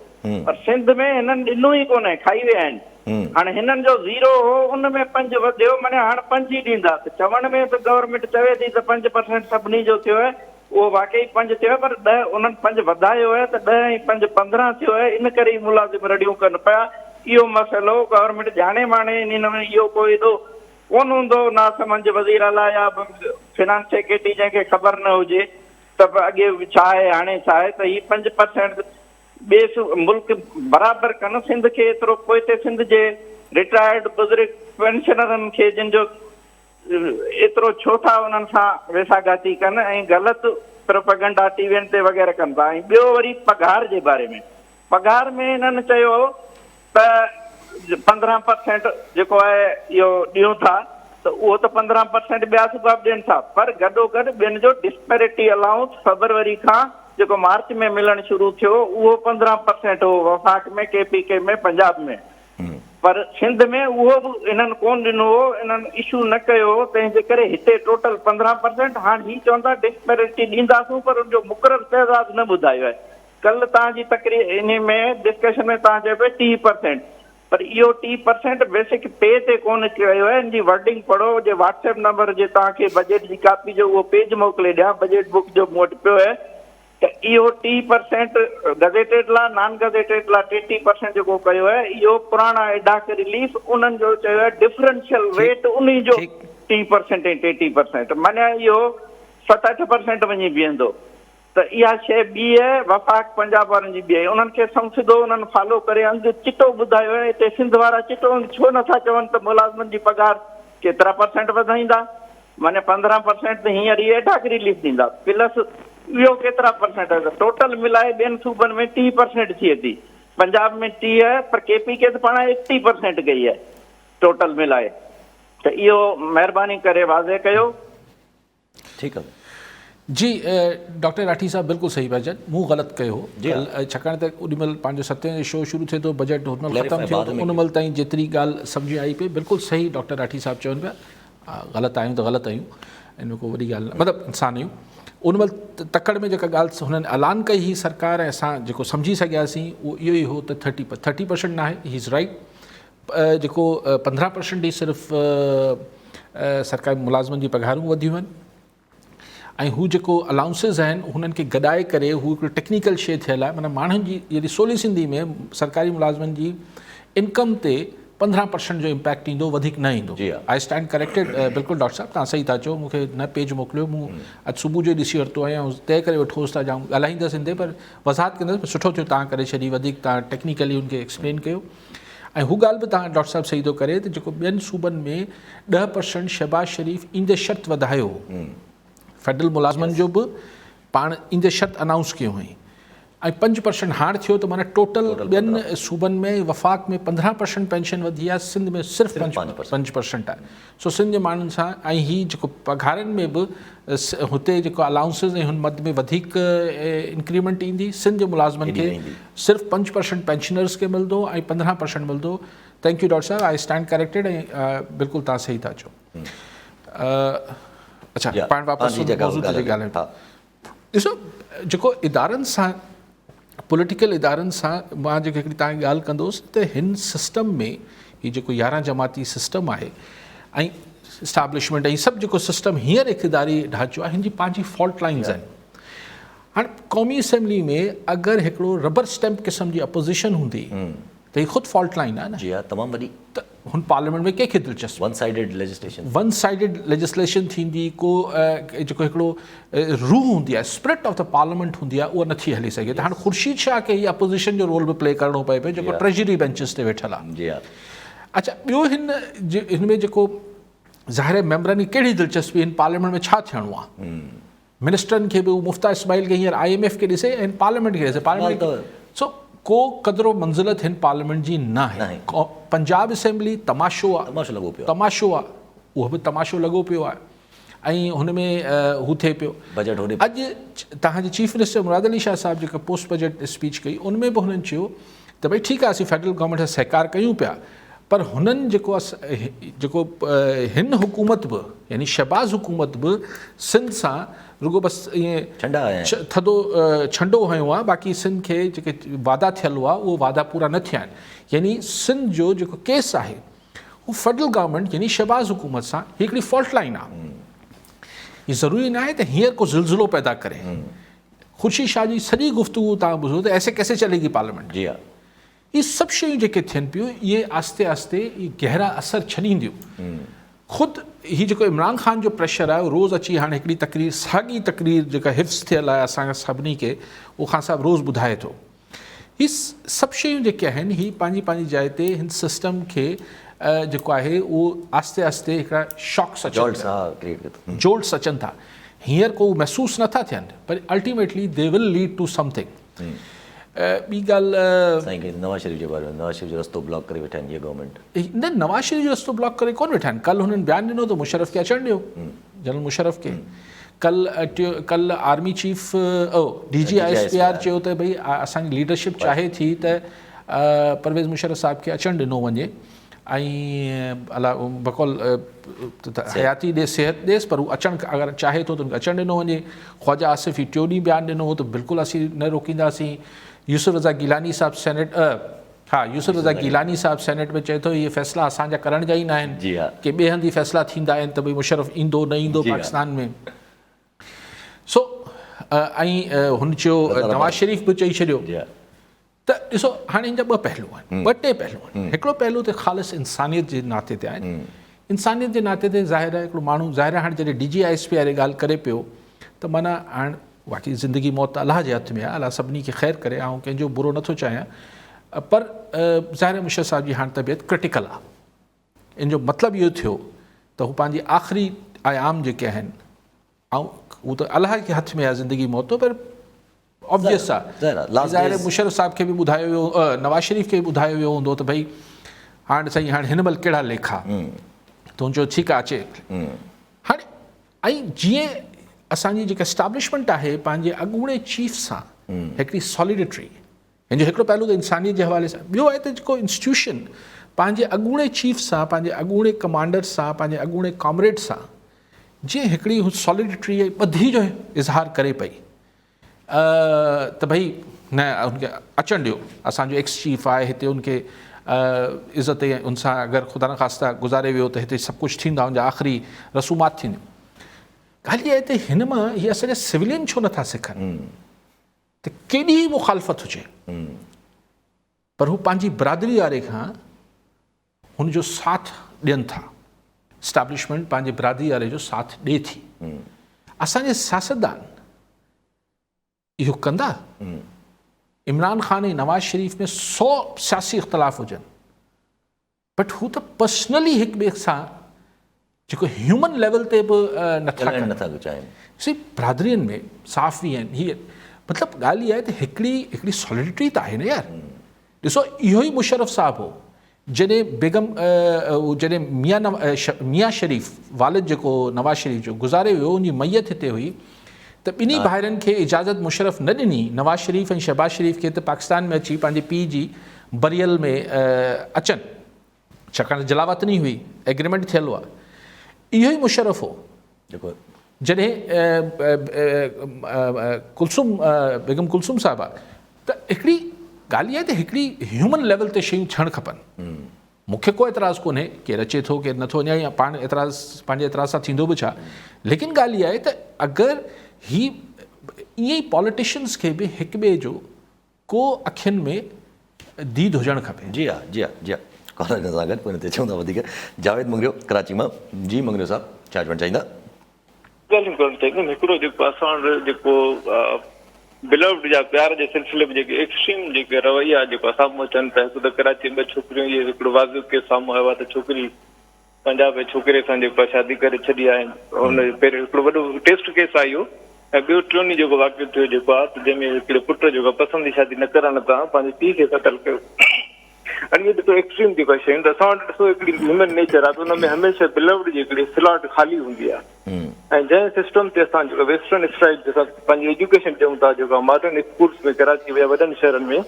पर सिंध में हिननि ॾिनो ई कोन्हे, खाई विया आहिनि। हाणे हिननि जो 0 हो उन में 5 वधियो माने हाणे 5 ई ॾींदा त चवण में त गवर्नमेंट चवे थी त 5% सभिनी जो थियो आहे उहो वाकई 5 थियो आहे पर 10 उन्हनि 5 वधायो आहे त 10 ऐं 5 15 थियो आहे इन करे ई मुलाज़िम रड़ियूं कनि पिया इहो मसइलो गवर्नमेंट जाणे माणे इन में इहो कोई एॾो कोन हूंदो ना समझ वज़ीर आला या फिनांस सेक्रेटरी जंहिंखे ख़बर न हुजे त अॻे छा आहे हाणे छा आहे त हीअ 5% ॿिए मुल्क बराबरि कनि सिंध खे एतिरो पोइ ते सिंध जे रिटायर्ड बुज़ुर्ग पेंशनरनि खे जिन जो एतिरो छो था उन्हनि सां वेसाघाती कनि ऐं ग़लति प्रोपेगेंडा टीवीनि ते वग़ैरह कनि था ऐं ॿियो वरी पघार जे बारे में पघार में हिननि चयो त 15% जेको आहे इहो ॾियूं था त उहो त 15% ॿिया सूबा ॾियनि था पर गॾोगॾु ॿियनि जो डिस्पेरिटी अलाउंस फरवरी खां जेको मार्च में मिलणु शुरू थियो उहो 15% हो वफ़ाक में KPK में पंजाब में पर सिंध में उहो बि इन्हनि कोन ॾिनो हो इन्हनि इशू न कयो तंहिंजे करे हिते टोटल 15% हाणे हीअ चवंदा डिस्पेरिटी ॾींदासूं पर उनजो मुक़ररु तइदाद न ॿुधायो आहे कल्ह तव्हांजी तकरीर इन में डिस्कशन में तव्हां चयो पिया 30% पर इहो 30% बेसिक पे ते कोन कयो आहे हिन जी वर्डिंग पढ़ो जे WhatsApp नंबर जे तव्हांखे बजट जी कापी जो उहो पेज मोकिले ॾियां बजट बुक जो मूं वटि पियो आहे त इहो 30% गज़ेटेड लाइ नॉन गज़ेटेड लाइ 30% जेको कयो आहे इहो पुराणा एडाक रिलीफ उन्हनि जो चयो आहे डिफरेंशियल रेट उन जो 30% ऐं 30% माना इहो 67% वञी बीहंदो त इहा शइ ॿी आहे वफ़ाक पंजाब वारनि जी ॿी आहे उन्हनि खे सिधो उन्हनि फॉलो करे अंग चिटो ॿुधायो आहे हिते सिंध वारा चिटो छो नथा चवनि त मुलाज़िमनि जी पघार केतिरा % वधाईंदा माने 15% त हींअर ई एडाक रिलीफ ॾींदा प्लस इहो केतिरा % आहे त टोटल मिलाए ॿियनि सूबनि में 30% थिए थी पंजाब में 30 आहे पर KPK त पाण 80% कई आहे टोटल मिलाए त इहो महिरबानी करे वाज़े कयो ठीकु आहे जी डॉक्टर राठी साहब बिल्कुलु सही बजट मूं ग़लति कयो छाकाणि त ओॾीमहिल पंहिंजो 7 शो शुरू थिए थो बजट हुनमहिल ख़तमु थियो त उन महिल ताईं जेतिरी ॻाल्हि सम्झि आई पई बिल्कुलु सही डॉक्टर राठी साहब चवनि पिया ग़लति आहियूं त ग़लति आहियूं इन में को वॾी ॻाल्हि न मतिलबु इंसान आहियूं उन महिल तकड़ में जेका ॻाल्हि हुननि ऐलान कई ही सरकार ऐं असां जेको सम्झी सघियासीं उहो इहो ई हो त 30% न आहे ही इज़ राइट जेको 15% ई सिर्फ़ु सरकारी मुलाज़िमनि जी पघारूं वधियूं आहिनि ऐं हू जेको अलाउंसिस आहिनि हुननि खे गॾाए करे हू हिकिड़ी टेक्निकल शइ थियल आहे माना माण्हुनि जी यदि सोली सिंधी में सरकारी मुलाज़िमनि जी इनकम ते 15% जो इम्पैक्ट ईंदो वधीक न ईंदो आई स्टैंड करेक्टेड बिल्कुलु डॉक्टर साहब तव्हां सही था चओ मूंखे न पेज मोकिलियो मूं अॼु सुबुह जो ॾिसी वरितो आहियां तइ करे वठोसि था जाऊं ॻाल्हाईंदसि हिन ते पर वज़ाहत कंदसि सुठो थियो तव्हां करे छॾी वधीक तव्हां टेक्निकली हुनखे एक्सप्लेन कयो ऐं हू ॻाल्हि बि तव्हां डॉक्टर साहब सही थो करे त जेको ॿियनि सूबनि में 10% शहबाज शरीफ़ ईंदे शर्त वधायो फेडरल मुलाज़िमनि जो बि पाण ईंदे शर्त अनाउंस कयो हुई ऐं 5% हाणे थियो त माना टोटल ॿियनि सूबनि में वफ़ाक में 15% पेंशन वधी आहे सिंध में सिर्फ़ु 5% आहे सो सिंध जे माण्हुनि सां ऐं हीअ जेको पघारनि में बि हुते जेको अलाउंसिस ऐं हुन मद में वधीक इंक्रीमेंट ईंदी सिंध जे मुलाज़िमनि खे सिर्फ़ु 5% पेंशनर्स खे मिलंदो ऐं 15% मिलंदो थैंक यू डॉक्टर साहब आई स्टैंड करेक्टेड ऐं बिल्कुलु तव्हां सही था चओ अच्छा पाण वापसि ॻाल्हायूं ॾिसो जेको इदारनि सां पॉलिटिकल इदारनि सां मां जेके हिकिड़ी तव्हांखे ॻाल्हि कंदुसि त हिन सिस्टम में हीअ जेको 11 जमाती सिस्टम आहे ऐं इस्टाब्लिशमेंट ऐं सभु जेको सिस्टम हींअर इक़्तिदारी ढांचो आहे हिन जी पंहिंजी फॉल्ट लाइन्स आहिनि हाणे क़ौमी असेंबली में अगरि हिकिड़ो रबर स्टैम्प क़िस्म जी अपोज़िशन हूंदी त हीअ ख़ुदि फॉल्ट लाइन आहे न जी हा तमामु वॾी त हुन पार्लियामेंट में कंहिंखे दिलचस्पी वन साइडेड लेजिस्लेशन थींदी को जेको हिकिड़ो रूह हूंदी आहे स्पिरिट ऑफ द पार्लियामेंट हूंदी आहे उहा नथी हली सघे त हाणे ख़ुर्शीद शाह खे हीअ अपोज़िशन जो रोल बि प्ले करिणो पए पियो जेको ट्रेजरी बेंचिस ते वेठल आहे जी हा अच्छा ॿियो हिन में जेको ज़ाहिर मेंबरनि जी कहिड़ी दिलचस्पी हिन पार्लियामेंट में छा थियणो आहे मिनिस्टरनि खे बि मुफ्ता इस्माइल खे हींअर IMF खे ॾिसे ऐं पार्लियामेंट खे ॾिसे पार्लियामेंट सो को क़दुरु मंज़िलत हिन पार्लियामेंट जी न आहे पंजाब असेंबली तमाशो आहे तमाशो आहे उहो बि तमाशो लॻो पियो आहे ऐं हुन में हू थिए पियो बजट अॼु तव्हांजे चीफ मिनिस्टर मुराद अली शाह साहिबु जेका पोस्ट बजट स्पीच कई उन में बि हुननि चयो त भई ठीकु आहे असीं फेडरल गवर्नमेंट सां सहकार कयूं पिया पर हुननि जेको हिन हुकूमत बि यानी शहबाज़ हुकूमत बि सिंध सां रुगो बसि ईअं ठंडा आहिनि थधो छंडो हयो आहे, बाक़ी सिंध खे जेके वादा थियल हुआ उहो वादा पूरा न थिया आहिनि। यानी सिंध जो जेको केस आहे उहो फेडरल गवर्नमेंट यानी शहबाज़ हुकूमत सां हिकिड़ी फॉल्ट लाइन आहे। ये ज़रूरी न आहे त हींअर को ज़िलज़िलो पैदा करे। खुर्शीद शाह जी सॼी गुफ्तगू तव्हां ॿुधो त ऐसे कैसे चलेगी पार्लियामेंट। जी हा, ये सभु शयूं जेके थियनि पियूं इहे आस्ते आस्ते गहरा असर छॾींदियूं। ख़ुदि हीउ जेको इमरान ख़ान जो प्रेशर आहे रोज़ अची हाणे हिकिड़ी तकरीर साॻी तकरीर जेका हिफ़्ज़ थियल आहे असांखे सभिनी खे, उहो ख़ान साहिबु रोज़ ॿुधाए थो। हीअ सभु शयूं जेके आहिनि हीअ पंहिंजी पंहिंजी जाइ ते हिन सिस्टम खे जेको आहे उहो आस्ते आस्ते हिकिड़ा शॉक्स अचनि, जोल्ट्स अचनि था। हींअर को महसूसु नथा थियनि पर ultimately they will lead to something. ॿी ॻाल्हि साईं नवाज़ शरीफ़ जे बारे में, नवाज़ शरीफ़ जो रस्तो ब्लॉक करे वेठा आहिनि इहे गवर्नमेंट। न, नवाज़ शरीफ़ जो रस्तो ब्लॉक करे कोन वेठा आहिनि। कल्ह हुननि बयानु ॾिनो त मुशर्रफ खे अचणु ॾियो, जनरल मुशर्रफ खे। कल्ह आर्मी चीफ DGISPR चयो त भई असांजी लीडरशिप चाहे थी त परवेज़ मुशर्रफ साहिब खे अचणु ॾिनो वञे ऐं अला बकौल हयाती ॾे सिहत ॾेसि, पर हू अचणु अगरि चाहे थो त उनखे अचणु ॾिनो वञे। ख्वाजा आसिफ़ ही टियों ॾींहुं बयानु ॾिनो हो त बिल्कुलु असीं न रोकींदासीं। यूसुफ रज़ा गिलानी साहिबु सेनेट यूसुफ रज़ा गिलानी साहिबु सेनेट में चए थो इहे फ़ैसिला असांजा करण जा ई न आहिनि, के ॿिए हंधि ई फ़ैसिला थींदा आहिनि त भई मुशर्रफ ईंदो न ईंदो पाकिस्तान में। सो ऐं हुन चयो नवाज़ शरीफ़ बि चई छॾियो त ॾिसो हाणे हिन जा ॿ पहलू आहिनि, ॿ टे पहलू आहिनि। हिकिड़ो पहलू त ख़ालिस इंसानियत जे नाते ते आहिनि। इंसानियत जे नाते ते ज़ाहिर आहे हिकिड़ो माण्हू ज़ाहिर आहे हाणे जॾहिं DGISPR ॻाल्हि करे पियो त माना हाणे बाक़ी ज़िंदगी मौत अलाह जे हथ में आहे, अलाह सभिनी खे ख़ैरु करे, ऐं कंहिंजो बुरो नथो चाहियां, पर ज़ाहिर मुशर्रफ साहिब जी हाणे तबियत क्रिटिकल आहे। इन जो मतिलबु इहो थियो त हू पंहिंजी आख़िरी आयाम जेके आहिनि, ऐं उहो त अलाह जे हथ में आहे ज़िंदगी मौत, पर ऑब्वियस आहे ज़ाहिर मुशर्रफ साहिब खे बि ॿुधायो वियो, नवाज़ शरीफ़ खे बि ॿुधायो वियो हूंदो त भई हाणे साईं हाणे हिन महिल कहिड़ा लेखा, तुंहिंजो ठीकु आहे अचे हाणे। ऐं जीअं असांजी जेका एस्टाब्लिशमेंट आहे पंहिंजे अॻूणे चीफ सां हिकिड़ी सॉलिडिटी, हिन जो हिकिड़ो पहलू त इंसानियत जे हवाले सां, ॿियो आहे त जेको इंस्टीट्यूशन पंहिंजे अॻूणे चीफ सां, पंहिंजे अॻूणे कमांडर सां, पंहिंजे अॻूणे कॉमरेड सां जीअं हिकिड़ी सॉलिडिटी ऐं ॿधी जो इज़हार करे पई त भई न उनखे अचणु ॾियो, असांजो एक्स चीफ आहे हिते, उनखे इज़त ऐं उन सां अगरि ख़ुदा न ख़ास्ता गुज़ारे वियो त हिते सभु कुझु थींदा, उनजा आख़िरी रसूमात थींदियूं। ॻाल्हि इहा आहे त हिन मां इहे असांजा सिविलियन छो नथा सिखनि त केॾी मुखालफ़त हुजे, पर हू पंहिंजी बिरादरी वारे खां हुनजो साथ ॾियनि था। एस्टाब्लिशमेंट पंहिंजे बिरादरी वारे जो साथ ॾिए थी। असांजे सियासतदान इहो कंदा। इमरान ख़ान ऐं नवाज़ शरीफ़ में 100 सियासी इख़्तिलाफ़ हुजनि, बट हू त पर्सनली हिक ॿिए सां जेको ह्यूमन लेवल ते बि नथा चाहिनि। सी बिरादरियुनि में साफ़ बि आहिनि। हीअ मतिलबु ॻाल्हि इहा आहे त हिकिड़ी सॉलिडिटी त आहे न यार। ॾिसो इहो ई मुशर्रफ साहिबु हो जॾहिं बेगम जॾहिं मियां शरीफ़ वालिद जेको नवाज़ शरीफ़ जो गुज़ारे वियो, उनजी मैयत हिते हुई त ॿिन्ही भाइरनि खे इजाज़त मुशर्रफ न ॾिनी नवाज़ शरीफ़ ऐं शहबाज़ शरीफ़ खे त पाकिस्तान में अची पंहिंजे पीउ जी बरियल में अचनि, छाकाणि जलावतनी हुई, एग्रीमेंट थियल हुआ। इहो ई मुशर्रफ हो जेको जॾहिं बेगम कुलसुम साहिबा, त हिकिड़ी ॻाल्हि इहा आहे त हिकिड़ी ह्यूमन लेवल ते शयूं थियणु खपनि। मूंखे को एतिराज़ु कोन्हे, केरु अचे थो केरु नथो वञे, या पाण एतिराज़ पंहिंजे एतिराज़ सां थींदो बि छा, लेकिन ॻाल्हि इहा आहे त अगरि ही ईअं ई पॉलिटिशियंस खे बि हिक ॿिए जो को अखियुनि में दीद हुजणु खपे। जी हा, जी हा, जी हा। कॉलर सां गॾु पोइ हिते चऊं था वधीक। जावेद मंगरियो कराची मां। जी मंगरियो साहब, छा चवणु चाहींदा? ॻाल्हियूं करणु चाहींदुमि। हिकिड़ो जेको असां वटि जेको बिलव्ड जा प्यार जे सिलसिले में जेके एक्सट्रीम जेके रवैया जेको साम्हूं अचनि था, हिकु त कराची में 2 छोकिरियूं, इहे हिकिड़ो वाज़िब केस साम्हूं आयो आहे त छोकिरी पंजाब में छोकिरे सां जेको शादी करे छॾी आहे, हुन पहिरियों हिकिड़ो वॾो टेस्ट केस आहे इहो। ऐं ॿियो टियों ॾींहुं जेको वाक़ियो थियो जेको आहे त जंहिंमें हिकिड़े पुट जेको पसंदि जी शादी न करण तां पंहिंजे पीउ खे क़तल कयो। ऐं इहे ॾिसो एक्सट्रीम जेको शयूं, त असां वटि ॾिसो हिकिड़ी ह्यूमन नेचर आहे त हुन में हमेशह बिलव्ड जी हिकिड़ी स्लॉट ख़ाली हूंदी आहे। ऐं जंहिं सिस्टम ते असां जेको वेस्टर्न स्टाइल जंहिंसां पंहिंजी एजुकेशन ॾियूं था, जेको मॉडर्न स्कूल्स में कराची या वॾनि शहरनि में,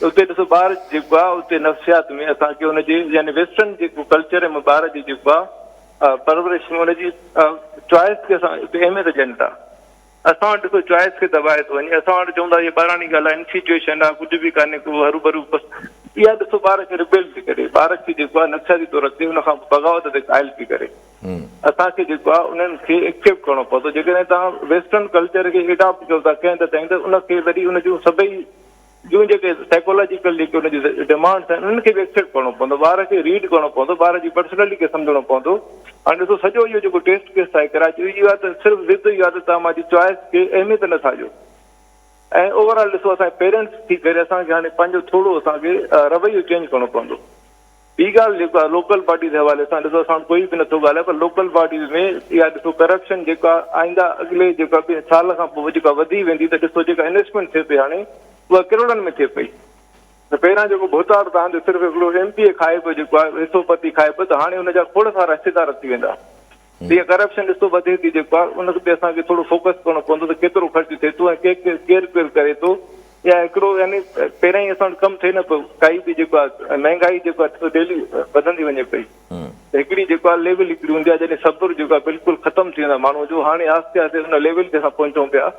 उते ॾिसो ॿार जेको आहे उते नफ़्सियात में असांखे हुनजी यानी वेस्टर्न जेको कल्चर में ॿार जी जेको आहे परवरिश में हुनजी चॉइस खे असां उते अहमियत ॾियनि था। असां वटि ॾिसो चॉइस खे दॿाए थो वञे. असां वटि चवंदा इहा ॿाराणी ॻाल्हि आहे, इन्सिचुएशन आहे, कुझु बि कान्हे, को हरू भरू इहा ॾिसो ॿार खे रिबेल थी करे, ॿार खे जेको आहे नक्शा थी थो रखे, हुनखां बग़ावत ते क़ाइल थी करे. असांखे जेको आहे उन्हनि खे एक्सेप्ट करणो पवंदो. जेकॾहिं तव्हां वेस्टर्न कल्चर खे एडॉप्ट कयो था कंहिं त तंहिं त उनखे वरी उन जूं सभई जूं जेके साइकोलॉजिकल जेके उनजी डिमांड्स आहिनि उन्हनि खे बि एक्सेप्ट करणो पवंदो. ॿार खे रीड करणो पवंदो, ॿार जी पर्सनैलिटी खे सम्झणो पवंदो. हाणे ॾिसो सॼो इहो जेको टेस्ट केस आहे कराची, इहो आहे त सिर्फ़ु ज़िद इहो आहे त तव्हां मुंहिंजी चॉइस खे अहमियत नथा ॾियो. ऐं ओवरऑल ॾिसो असांजे पेरेंट्स थी करे असांखे हाणे पंहिंजो थोरो असांखे रवैयो चेंज करणो पवंदो. ॿी ॻाल्हि जेको आहे लोकल पार्टी जे हवाले सां ॾिसो, असां कोई बि नथो ॻाल्हाए, पर लोकल पार्टीज़ में इहा ॾिसो करप्शन जेका आईंदा अॻिले जेका साल खां पोइ जेका वधी वेंदी, त ॾिसो जेका इन्वेस्टमेंट थिए पई हाणे उहा किरोड़नि में थिए पई. त पहिरियां जेको भोतार तव्हांजो सिर्फ़ु हिकिड़ो MP खाए पियो, जेको आहे हिसोपति खाए पियो, त हाणे हुनजा खोड़ सारा हिसेदार थी वेंदा. इहा करप्शन ॾिसो वधे थी, जेको आहे उन ते असांखे थोरो फोकस करणो पवंदो त केतिरो ख़र्च थिए थो ऐं केरु करे थो. या हिकिड़ो यानी पहिरियां ई असां वटि कमु थिए न पियो, काई बि जेको आहे महांगाई जेको आहे डेली वधंदी वञे पई. त हिकिड़ी जेको आहे लेवल हिकिड़ी हूंदी आहे जॾहिं सब्र जेको आहे बिल्कुलु ख़तमु थी वेंदा माण्हू जो. हाणे आहिस्ते आहिस्ते हुन लेवल ते असां पहुचूं पिया.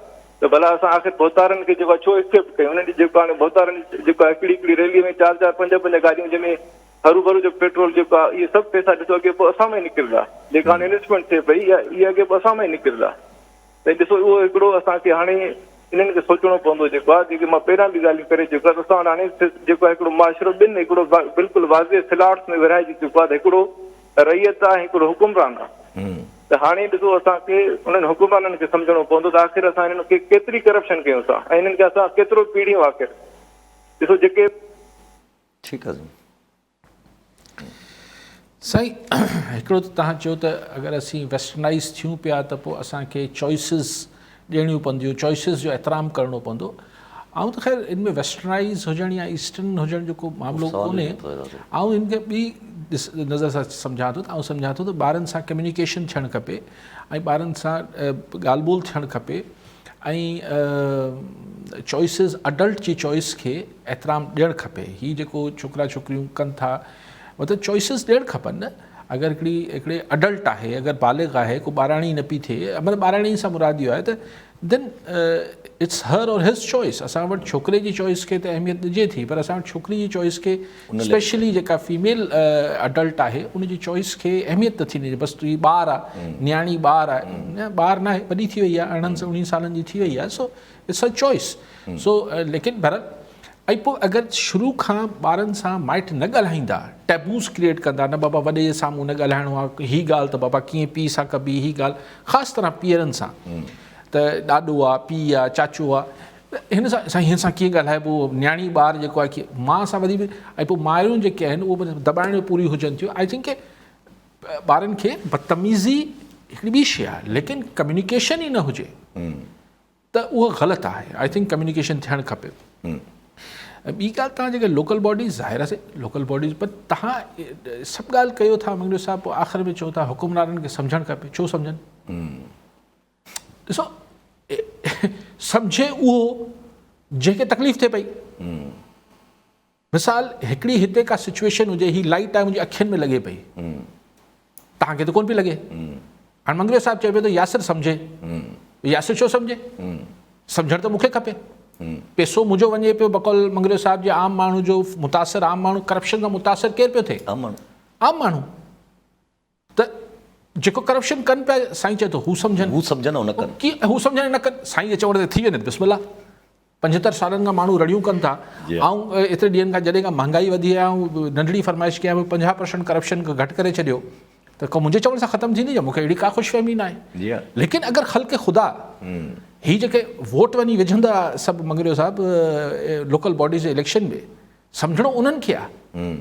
त भला असां आख़िर भोतारनि खे जेको आहे छो एक्सेप्ट कयूं. हुननि जेको हाणे भोतारनि जेको आहे हिकिड़ी रैलीअ में 4-4, 5-5 गाॾियूं, जंहिंमें हरू भरू जो पेट्रोल जेको आहे, इहे सभु पैसा ॾिसो अॻे पोइ असां में निकिरंदा. जेका हाणे इन्वेस्टमेंट थिए पई इहे अॻे पोइ असां में निकिरंदा. त ॾिसो उहो हिकिड़ो असांखे हाणे इन्हनि खे सोचणो पवंदो. जेको आहे जेके मां पहिरियां बि ॻाल्हियूं करे चुको आहे, असां हाणे जेको आहे हिकिड़ो मुआशिरो ॿिनि हिकिड़ो बिल्कुलु वाज़े सिलाट्स में विरहाइजी चुको आहे. हिकिड़ो रैयत आहे, हिकिड़ो हुकुमरान आहे. त हाणे ॾिसो असांखे उन्हनि हुकुमराननि खे सम्झणो पवंदो त आख़िर असां हिननि खे केतिरी करप्शन कयूं था ऐं हिननि खे असां केतिरो पीढ़ियूं आख़िर ॾिसो जेके. ठीकु आहे साईं, हिकिड़ो त तव्हां चयो त अगरि असीं वेस्टर्नाइज़ थियूं पिया त पोइ असांखे चॉइसिस ॾियणियूं पवंदियूं, चॉइसिस जो एतिराम करणो पवंदो. ऐं त ख़ैर इन में वेस्टर्नाइज़ हुजणु या ईस्टर्न हुजणु जेको मामिलो कोन्हे. ऐं इनखे ॿी नज़र सां सम्झां थो त सम्झां थो त ॿारनि सां कम्युनिकेशन थियणु खपे ऐं ॿारनि सां ॻाल्हि ॿोल थियणु खपे ऐं चॉइसिस अडल्ट जी चॉइस खे एतिराम ॾियणु खपे. हीअ जेको छोकिरा छोकिरियूं कनि था मतिलबु चॉइसिस ॾियणु खपनि न. अगरि हिकिड़े अडल्ट आहे, अगरि बालिग़ आहे, को ॿाराणी न पई थिए, मतिलबु ॿाराणी सां मुराद इहो आहे त देन इट्स हर और हिज चॉइस. असां वटि छोकिरे जी चॉइस खे त अहमियत ॾिजे थी, पर असां वटि छोकिरी जी चॉइस खे स्पेशली जेका फीमेल अडल्ट आहे उनजी चॉइस खे अहमियत नथी ॾिजे. बसि हीअ ॿार आहे, न्याणी ॿार आहे, ॿार न आहे, वॾी थी वई आहे, 18-19 सालनि जी थी वई आहे. So it's a choice. सो लेकिन भर ऐं पोइ अगरि शुरू खां ॿारनि सां माइट न ॻाल्हाईंदा, टैबूस क्रिएट कंदा, न बाबा वॾे जे साम्हूं न ॻाल्हाइणो आहे, हीअ ॻाल्हि त बाबा कीअं पीउ सां कबी, हीअ ॻाल्हि ख़ासि तरह पीअरनि सां, त ॾाॾो आहे, पीउ आहे, चाचो आहे, हिन सां साईं हिन सां कीअं ॻाल्हाइबो. न्याणी ॿार जेको आहे कीअं माउ सां वधी बि. ऐं पोइ मायूं जेके आहिनि उहे दॿाइण में पूरी हुजनि थियूं. आई थिंक ॿारनि खे बदतमीज़ी हिकिड़ी ॿी शइ आहे, लेकिन कम्युनिकेशन ई न हुजे त उहो ग़लति आहे. आई थिंक कम्युनिकेशन थियणु खपे. ॿी ॻाल्हि तव्हां जेके लोकल बॉडीज़, ज़ाहिर आहे लोकल बॉडीज़, पर तव्हां सभु ॻाल्हि कयो था मंगरू साहिबु, पोइ आख़िर में चओ था हुकुमराननि खे सम्झणु खपे. छो सम्झनि? ॾिसो सम्झे उहो जंहिंखे तकलीफ़ थिए पई. मिसाल हिकिड़ी हिते का सिचुएशन हुजे, हीअ लाइट आहे मुंहिंजी अखियुनि में लॻे पई, तव्हांखे त कोन पई लॻे. हाणे मंगरू साहिबु चए पियो त यासिर सम्झे. यासिर छो सम्झे? सम्झणु त मूंखे खपे. पैसो मुंहिंजो वञे पियो बकौल मंगरू साहिब जे आम माण्हू जो मुतासिर. आम माण्हू करप्शन खां मुतासिर केरु पियो थिए? आम माण्हू. त जेको करप्शन कनि पिया, साईं चए थो हू सम्झनि. हू सम्झनि न कनि. कीअं हू सम्झनि न कनि? साईं चवण ते थी वञे बिस्मिल्लाह. 75 सालनि खां माण्हू रड़ियूं कनि था. ऐं एतिरे ॾींहंनि खां जॾहिं खां महांगाई वधी आहे ऐं नंढड़ी फरमाइश कया 50% करप्शन खे घटि करे छॾियो, त को मुंहिंजे चवण सां ख़तमु थींदी? मूंखे अहिड़ी का ख़ुशफ़हमी न आहे. लेकिन अगरि ख़ल्क़ ख़ुदा हीअ जेके वोट वञी विझंदा सभु मंगरू साहिबु लोकल बॉडीज़ जे इलेक्शन में, सम्झणो उन्हनि खे आहे.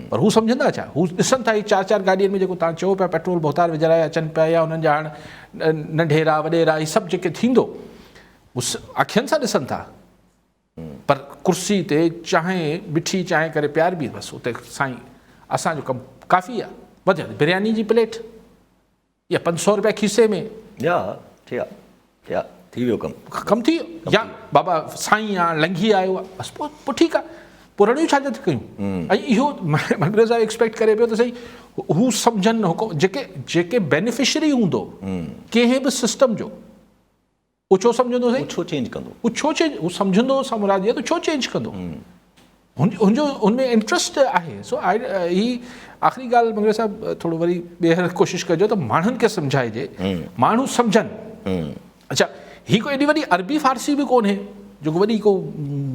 पर हू सम्झंदा छा? हू ॾिसनि था 4-4 गाॾियुनि में जेको तव्हां चओ पिया पेट्रोल भोतार विझराए अचनि पिया, या हुननि जा हाणे नंढेरा वॾेरा हीअ सभु जेके थींदो हू अखियुनि सां ॾिसनि था. पर कुर्सी ते चांहि मिठी चांहि करे प्यार बि बसि उते साईं असांजो कमु काफ़ी आहे. वधि बिरयानी जी प्लेट या 500 रुपया खीसे में, थी वियो कमु थी वियो. या बाबा साईं आहे, लंघी आयो आहे, बसि पोइ ठीकु आहे. पोइ रड़ियूं छा थी कयूं? ऐं इहो मंगरू साहिबु एक्सपेक्ट करे पियो त सही हू सम्झनि जेके बेनिफिशरी हूंदो कंहिं बि सिस्टम जो, उहो छो सम्झंदो साईं? छो चेंज कंदो? उहो छो चेंज, उहो सम्झंदो सां मुराद आहे त छो चेंज कंदो? हुनजो हुनमें इंट्रस्ट आहे। सो ही आख़िरी ॻाल्हि मंगरे साहिबु थोरो वरी ॿीहर कोशिशि कजो त माण्हुनि खे सम्झाइजे, माण्हू सम्झनि। अच्छा, ही कोई एॾी वॾी अरबी फारसी बि कोन्हे जेको वॾी को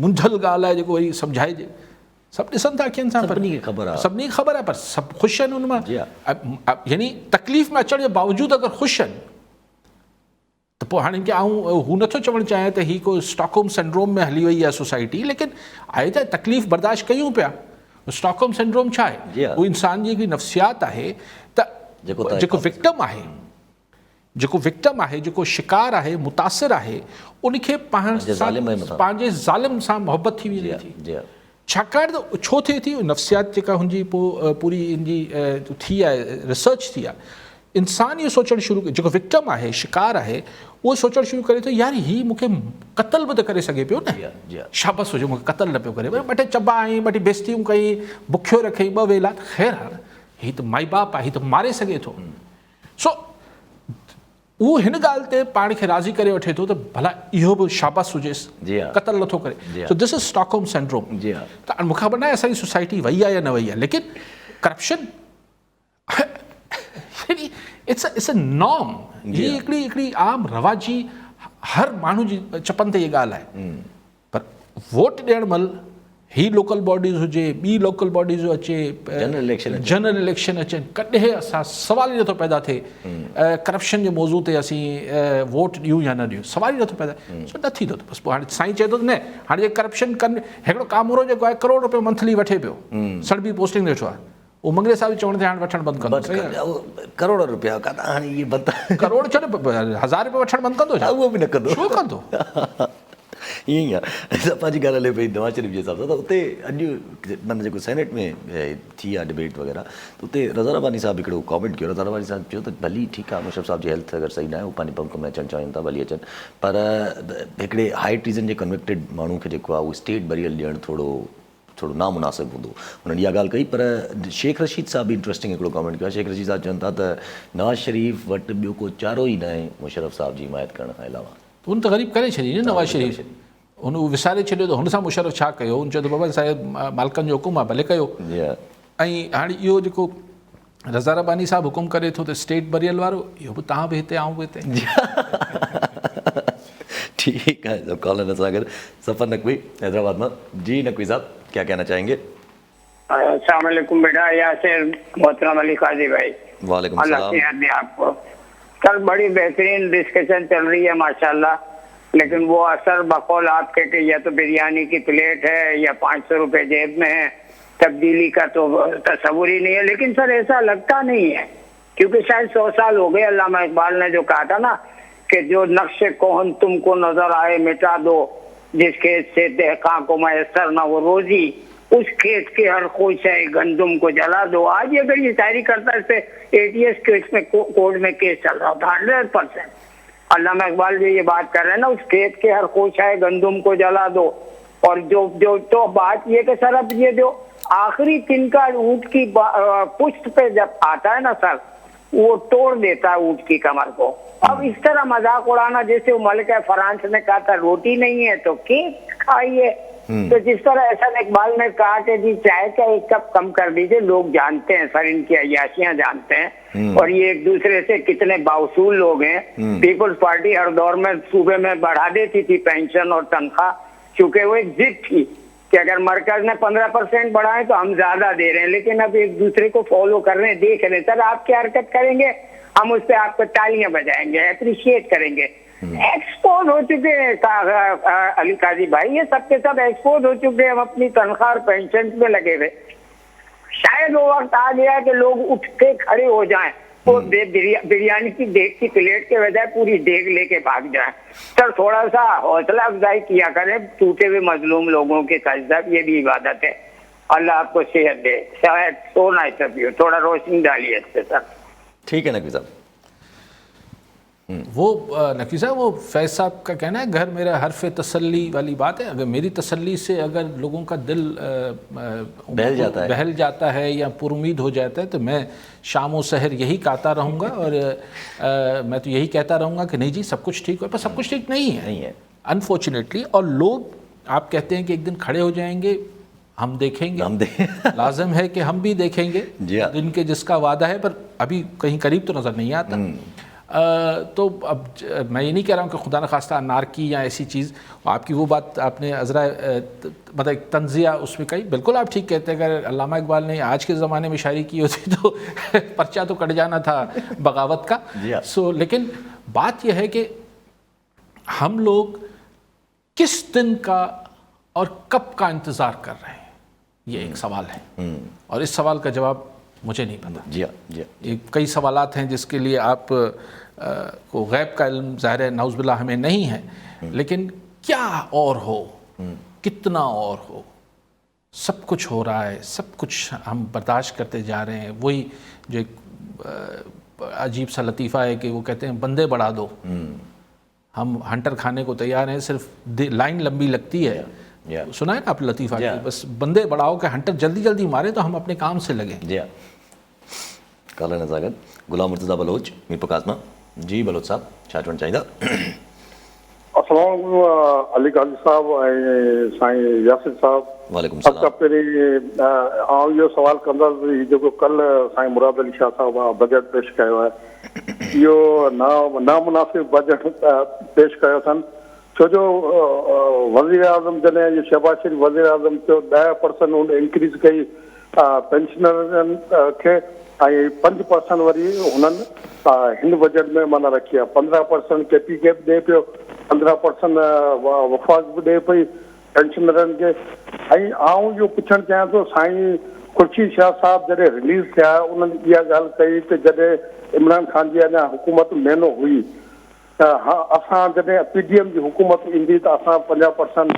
मुंझल ॻाल्हि आहे जेको वरी सम्झाइजे। सभु ॾिसनि था अखियुनि सां, सभिनी खे ख़बर आहे, सभिनी खे ख़बर आहे, पर सभु ख़ुशि आहिनि हुन मां। यानी तकलीफ़ में अचण जे बावजूदि अगरि ख़ुशि आहिनि त पोइ हाणे की आऊं हू नथो चवणु चाहियां त ही को स्टॉकहोम सिंड्रोम में हली वई आहे सोसाइटी, लेकिन आहे त तकलीफ़ बर्दाश्त कयूं पिया। स्टॉकहोम सिंड्रोम छा आहे? उहो इंसान जी हिकिड़ी नफ़्सियात आहे त जेको विक्टिम आहे, जेको शिकार आहे, मुतासिर आहे, उनखे पंहिंजे ज़ालिम सां मोहबत थी वञे थी। छाकाणि त छो थिए थी? नफ़्सियात जेका हुनजी पोइ पूरी इनजी थी आहे, रिसर्च थी आहे, इंसान इहो सोचणु शुरू, जेको विक्टिम आहे, शिकार आहे, उहो सोचणु शुरू करे थो यार ही मूंखे क़तल बि त करे सघे पियो न, शाबस हुजे मूंखे क़तल न पियो करे, ॿ टे चबा आई, ॿ टे बेइज़तियूं कई, बुखियो रखई, 2 वेला, ख़ैर हाणे हीउ त माई बाप आहे, हीउ त मारे सघे थो। सो उहो हिन ॻाल्हि ते पाण खे राज़ी करे वठे थो त भला इहो बि शाबास हुजेसि, क़तल नथो करे। So this is Stockholm syndrome. त हाणे मूंखे ख़बर न आहे असांजी सोसाइटी वई आहे या न वई आहे, लेकिन करप्शन इट्स अ नॉर्म। ही हिकिड़ी आम रवाजी हर माण्हू जी चपनि ते इहा ॻाल्हि आहे। पर वोट ॾियण महिल ही लोकल बॉडीज़ हुजे, ॿी लोकल बॉडीज़ अचे, जनरल इलेक्शन अचनि, कॾहिं असां सवाल ई नथो पैदा थिए करप्शन जे मौज़ू ते असीं वोट ॾियूं या न ॾियूं, सवाल ई नथो पैदा। सो न थींदो त बसि पोइ हाणे साईं चए थो त न, हाणे जे करप्शन कनि, हिकिड़ो कामोरो जेको आहे करोड़ रुपयो मंथली वठे पियो, सड़बी पोस्टिंग वेठो आहे, उहो मंगरे साहिब चवण ते हाणे वठणु बंदि कंदो। करोड़ रुपया हाणे इहे बंदि, करोड़ छो न, 1000 रुपया वठणु बंदि कंदो छा? उहो बि न कंदो। छो कंदो? ईअं ई आहे। सफ़ा जी ॻाल्हि हले पई नवाज़ शरीफ़ जे हिसाब सां, त उते अॼु माना जेको सेनेट में थी आहे डिबेट वग़ैरह, त उते रज़ा रब्बानी साहिबु हिकिड़ो कॉमेंट कयो। रज़ा रब्बानी साहिबु चयो त भली ठीकु आहे, मुशर्रफ साहिब जी हेल्थ अगरि सही न आहे, उहो पंहिंजे पंख में अचणु चाहिनि था, भली अचनि, पर हिकिड़े हाई ट्रीज़न जे कन्विक्टेड माण्हू खे जेको आहे उहो स्टेट बरियल ॾियणु थोरो नामुनासिबु हूंदो। हुननि इहा ॻाल्हि कई। पर शेख रशीद साहिबु बि इंट्रस्टिंग हिकिड़ो कॉमेंट कयो आहे। शेख रशीद साहिबु चवनि था त नवाज़ शरीफ़ वटि ॿियो को चारो ई न आहे मुशर्रफ साहिब जी हिमायत करण खां अलावा। हुन त ग़रीब करे छॾी न नवाज़ शरीफ़, हुन विसारे छॾियो त हुन सां मुशर्रफ छा कयो? हुन चयो त बाबा साहिब मालिकनि जो हुकुम आहे, भले कयो। ऐं हाणे इहो जेको रज़ा रब्बानी साहिबु हुकुम करे थो त स्टेट बरियल वारो, इहो बि तव्हां बि हिते, आऊं बि हिते। ठीक है, जब कॉल है सागर सफर नकवी हैदराबाद में। जी नकवी साहब क्या कहना चाहेंगे? अस्सलाम वालेकुम बेटा, यासिर मोहतरम अली काजी भाई। वालेकुम सलाम। अल्लाह से आपको सर, बड़ी बेहतरीन डिस्कशन चल रही है माशाल्लाह, लेकिन वो असर बकौल आपके कि या तो बिरयानी की प्लेट है या 500 रुपए जेब में है, तब्दीली का तो तस्वुर ही नहीं है। लेकिन सर ऐसा लगता नहीं है, क्योंकि शायद 100 साल हो गए। अल्लामा इकबाल ने जो कहा था ना कि जो नक्शे कोहन तुमको नजर आए मिटा दो, जिस खेत से दहका को मैसर ना वो रोजी, उस खेत के हर खोशाए गंदुम को जला दो। आज अगर ये शायरी करता है, इस पे ATS केस में कोर्ट में केस चल रहा था 100%। अल्लामा इकबाल जो ये बात कर रहे हैं ना, उस खेत के हर खोशाए गंदुम को जला दो। और जो तो बात ये कि सर अब ये जो आखिरी तिनका ऊँट की पुष्ट पे जब आता है ना सर, वो तोड़ देता है ऊँट की कमर को। अब इस तरह मजाक उड़ाना, जैसे वो मलिका फ्रांस ने कहा था रोटी नहीं है तो केक खाइए, तो जिस तरह एहसान इकबाल ने कहा कि जी चाय का 1 कप कम कर दीजिए, लोग जानते हैं सर, इनकी अय्याशियां जानते हैं और ये एक दूसरे से कितने बावसूल लोग हैं। पीपल्स पार्टी हर दौर में सूबे में बढ़ा देती थी पेंशन और तनख्वाह, क्योंकि वो एक जिद थी कि अगर मरकज ने 15% बढ़ाए तो हम ज्यादा दे रहे हैं। लेकिन अब एक दूसरे को फॉलो कर रहे हैं, देख रहे हैं। सर आप क्या हरकत करेंगे, हम उस पर आपको तालियां बजाएंगे, अप्रिशिएट करेंगे। एक्सपोज हो चुके हैं अली काजी भाई, ये सबके सब एक्सपोज हो चुके हैं। हम अपनी तनख्वाह और पेंशन में लगे हुए। शायद वो वक्त आ गया कि लोग उठ के खड़े हो जाएं और बिरयानी की देग की प्लेट के बजाय पूरी देग लेके भाग जाएं। सर थोड़ा सा हौसला अफजाई किया करें टूटे हुए मजलूम लोगों के साथ, ये भी इबादत है। अल्लाह आपको सेहत दे। शायद सोना है, थोड़ा रोशनी डालिए इस पे सर। ठीक है नकवी साहब। وہ نقی صاحب وہ فیض صاحب کا کہنا ہے گھر میرا حرف تسلی والی بات ہے. اگر میری تسلی سے اگر لوگوں کا دل بہل جاتا ہے یا پر امید ہو جاتا ہے تو میں شام و سحر یہی کہتا رہوں گا, اور میں تو یہی کہتا رہوں گا کہ نہیں جی سب کچھ ٹھیک ہو, پر سب کچھ ٹھیک نہیں ہے انفارچونیٹلی. اور لوگ آپ کہتے ہیں کہ ایک دن کھڑے ہو جائیں گے, ہم دیکھیں گے, لازم ہے کہ ہم بھی دیکھیں گے دن کے جس کا وعدہ ہے, پر ابھی کہیں قریب تو نظر نہیں آتا. تو اب میں یہ نہیں کہہ رہا ہوں کہ خدا نخواستہ انارکی یا ایسی چیز, آپ کی وہ بات آپ نے عذرا مطلب ایک تنزیہ اس میں کہی, بالکل آپ ٹھیک کہتے ہیں. اگر علامہ اقبال نے آج کے زمانے میں شاعری کی ہوتی تو پرچہ تو کٹ جانا تھا بغاوت کا. لیکن بات یہ ہے کہ ہم لوگ کس دن کا اور کب کا انتظار کر رہے ہیں, یہ ایک سوال ہے, اور اس سوال کا جواب مجھے نہیں پتا. کئی سوالات ہیں جس کے لیے آپ کو غیب کا علم ظاہر ہے نعوذ باللہ ہمیں نہیں ہے, لیکن کیا اور ہو, کتنا اور ہو, سب کچھ ہو رہا ہے, سب کچھ ہم برداشت کرتے جا رہے ہیں. وہی جو ایک عجیب سا لطیفہ ہے کہ وہ کہتے ہیں بندے بڑھا دو, ہم ہنٹر کھانے کو تیار ہیں, صرف لائن لمبی لگتی ہے. سنا ہے نا آپ لطیفہ کی, بس بندے بڑھاؤ کہ ہنٹر جلدی جلدی مارے تو ہم اپنے کام سے لگیں. کالا نزاگت غلام مرتضیٰ بلوچ میر پکاسما. جی بلوچ صاحب چھا چوڻ چاہींदा؟ السلام علیکم علی قاضی صاحب ऐं साईं यासिर साहब. वालेकुम सभ खां पहिरीं आउं इहो सवाल कंदुसि जेको कल्ह साईं मुराद अली शाह साहब बजट पेश कयो आहे, इहो नामुनासिब बजट पेश कयो अथनि. छो जो वज़ीर आज़म जॾहिं इहो शहबाज शरीफ़ वज़ीर आज़म चयो 10% इंक्रीज़ कई पेंशनरनि खे, ऐं 5% वरी हुननि हिन बजट में माना रखी आहे. 15% केपी के बि ॾिए पियो, 15% वफ़ाक़ बि ॾिए पई पेंशनरनि खे. ऐं आउं इहो पुछणु चाहियां थो, साईं ख़ुर्शीद शाह साहब जॾहिं रिलीज़ थिया उन्हनि इहा ॻाल्हि कई त जॾहिं इमरान ख़ान जी अञा हुकूमत महीनो हुई त असां जॾहिं PDM जी हुकूमत ईंदी त असां 50%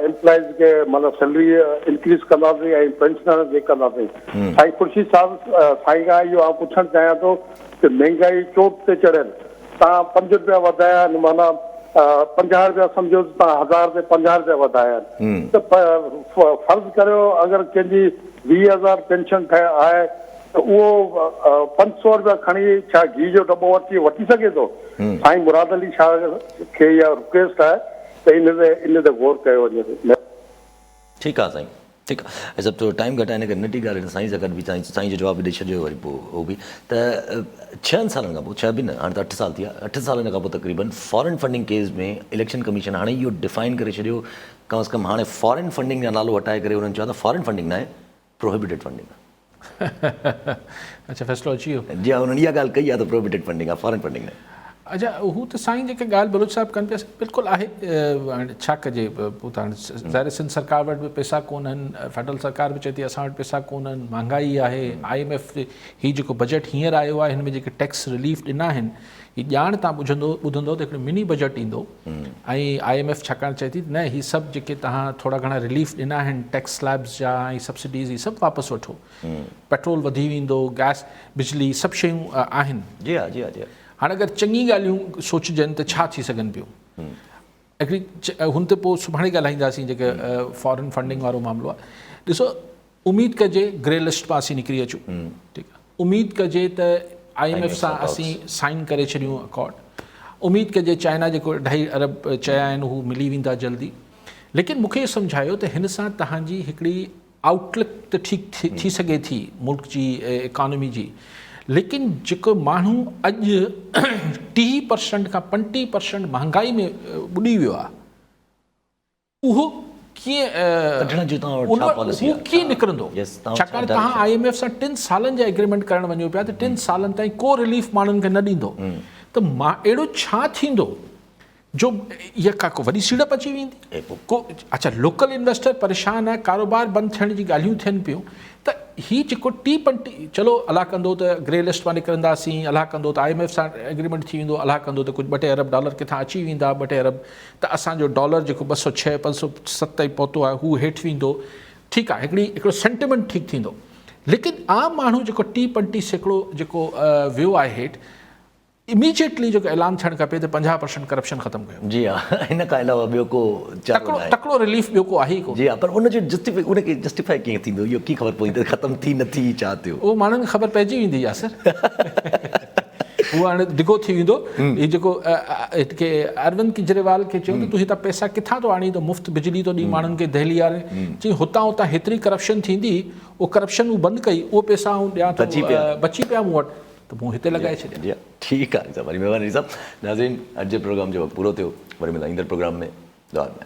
एम्प्लॉइज़ खे मतिलबु सैलरी इंक्रीज़ कंदासीं ऐं पेंशनर खे कंदासीं. साईं ख़ुर्शीद साहिब साईं खां इहो आउं पुछणु चाहियां थो कि महांगाई चोट ते चढ़ियल, तव्हां 5 रुपया वधाया आहिनि, माना 50 रुपया सम्झो तव्हां 1000 ते 50 रुपया वधाया आहिनि. त फर्ज़ करियो अगरि कंहिंजी 20,000 पेंशन आहे त उहो 500 रुपया खणी छा घी जो दॿो वठी सघे थो? साईं मुराद अली शाह खे इहा रिक्वेस्ट आहे त इन ते गौर कयो वञे. ठीकु आहे साईं, ठीकु आहे. सभु थोरो टाइम घटाइण करे नटी ॻाल्हि साईं सां गॾु बि साईं जो जवाबु ॾेई छॾियो वरी पोइ उहो बि. त 6 सालनि खां पोइ, 6 बि न, हाणे त 8 साल थी विया, 8 सालनि खां पोइ तक़रीबन फॉरेन फंडिंग केस में इलेक्शन कमीशन हाणे इहो डिफाइन करे छॾियो, कम से कम हाणे फॉरेन फंडिंग जो नालो हटाए करे उन्हनि चयो त फॉरेन फंडिंग न आहे, प्रोहिबिटेड फंडिंग आहे. अच्छा फ़ैसिलो अची वियो. जी हा, उन्हनि इहा ॻाल्हि कई आहे त प्रोहिबिटेड फंडिंग आहे, फॉरेन फंडिंग न आहे. अच्छा, हू त साईं जेके ॻाल्हि बलोच साहिबु कनि पिया बिल्कुलु आहे. हाणे छा कजे, पोइ त हाणे ज़ाहिर सिंध सरकार वटि बि पैसा कोन्हनि, फेडरल सरकार बि चए थी असां वटि पैसा कोन्हनि, महांगाई आहे. IMF हीउ जेको बजट हींअर आयो आहे हिन में जेके टैक्स रिलीफ ॾिना आहिनि, हीअ ॼाण तव्हां ॿुधंदो त हिकिड़ो मिनी बजट ईंदो. ऐं IMF छाकाणि चए थी न हीअ सभु जेके तव्हां थोरा घणा रिलीफ ॾिना आहिनि टैक्स स्लैब्स जा ऐं सब्सिडीज़, हीअ सभु वापसि वठो. पेट्रोल वधी वेंदो, गैस बिजली सभु शयूं आहिनि. जी हा, जी हा, जी हा. हाणे अगरि चङी ॻाल्हियूं सोचजनि त छा थी सघनि पियूं. हिकिड़ी हुन ते पोइ सुभाणे ॻाल्हाईंदासीं जेके फॉरेन फंडिंग वारो मामिलो आहे. ॾिसो, उमेदु कजे ग्रे लिस्ट मां असीं निकिरी अचूं, ठीकु आहे. उमेदु कजे त IMF सां असीं साइन करे छॾियूं अकॉर्ड. उमेदु कजे चाइना जेको 2.5 अरब चया आहिनि हू मिली वेंदा जल्दी. लेकिन मूंखे इहो सम्झायो त हिन सां तव्हांजी हिकिड़ी आउटलुक त ठीकु थी सघे थी मुल्क जी इकॉनमी जी, लेकिन जेको माण्हू अॼु 30% खां 35% महांगाई में ॿुॾी वियो आहे, उहो कीअं निकिरंदो? छाकाणि तव्हां IMF सां 3 सालनि जा एग्रीमेंट करणु वञो पिया त 3 सालनि ताईं को रिलीफ माण्हुनि खे न ॾींदो. त अहिड़ो छा थींदो जो इहा का को वॾी सीड़प अची वेंदी को? अच्छा, लोकल इन्वेस्टर परेशान आहे, कारोबार बंदि थियण जी ॻाल्हियूं थियनि पियूं. त हीअ जेको 30-35 चलो अलाह कंदो त ग्रे लिस्ट मां निकिरंदासीं, अलाह कंदो त IMF सां एग्रीमेंट थी वेंदो, अलाह कंदो त कुझु 2 अरब डॉलर किथां अची वेंदा, 2 अरब त असांजो डॉलर जेको 206 507 ताईं पहुतो आहे हू हेठि वेंदो. ठीकु आहे, हिकिड़ो सेंटिमेंट ठीकु थींदो. लेकिन आम माण्हू जेको 30-35% जेको वियो आहे हेठि, इमीजिएटली जेको ऐलान थियणु खपे त 50% करप्शन ख़तमु कयो। जी हाँ, हिन खां अलावा ॿियो को चारो न आहे। तकिड़ो रिलीफ ॿियो को आहे ई कोन। जी हाँ, पर उनखे जस्टिफाई कीअं थींदो, इहो कीअं ख़बर पवंदी त ख़तमु थी नथी छा थियो? उहो माण्हुनि खे ख़बर पइजी वेंदी यासिर। उहो हाणे डिघो थी वेंदो। ही जेको के अरविंद केजरीवाल खे चयो त तूं हितां पैसा किथां थो आणी, त मुफ़्त बिजली थो ॾी माण्हुनि खे दिल्ली वारे, चई हुतां हुतां हेतिरी करप्शन थींदी, उहो करप्शन बंदि कई, उहो पैसा ॾियां थो बची पिया मूं वटि, त मूं हिते लॻाए छॾिया। जी ठीकु आहे, वरी महिरबानी साहब। नाज़रीन, अॼु जे प्रोग्राम जो वक़्तु पूरो थियो, वरी मिलां ईंदड़ प्रोग्राम में। दुआ में।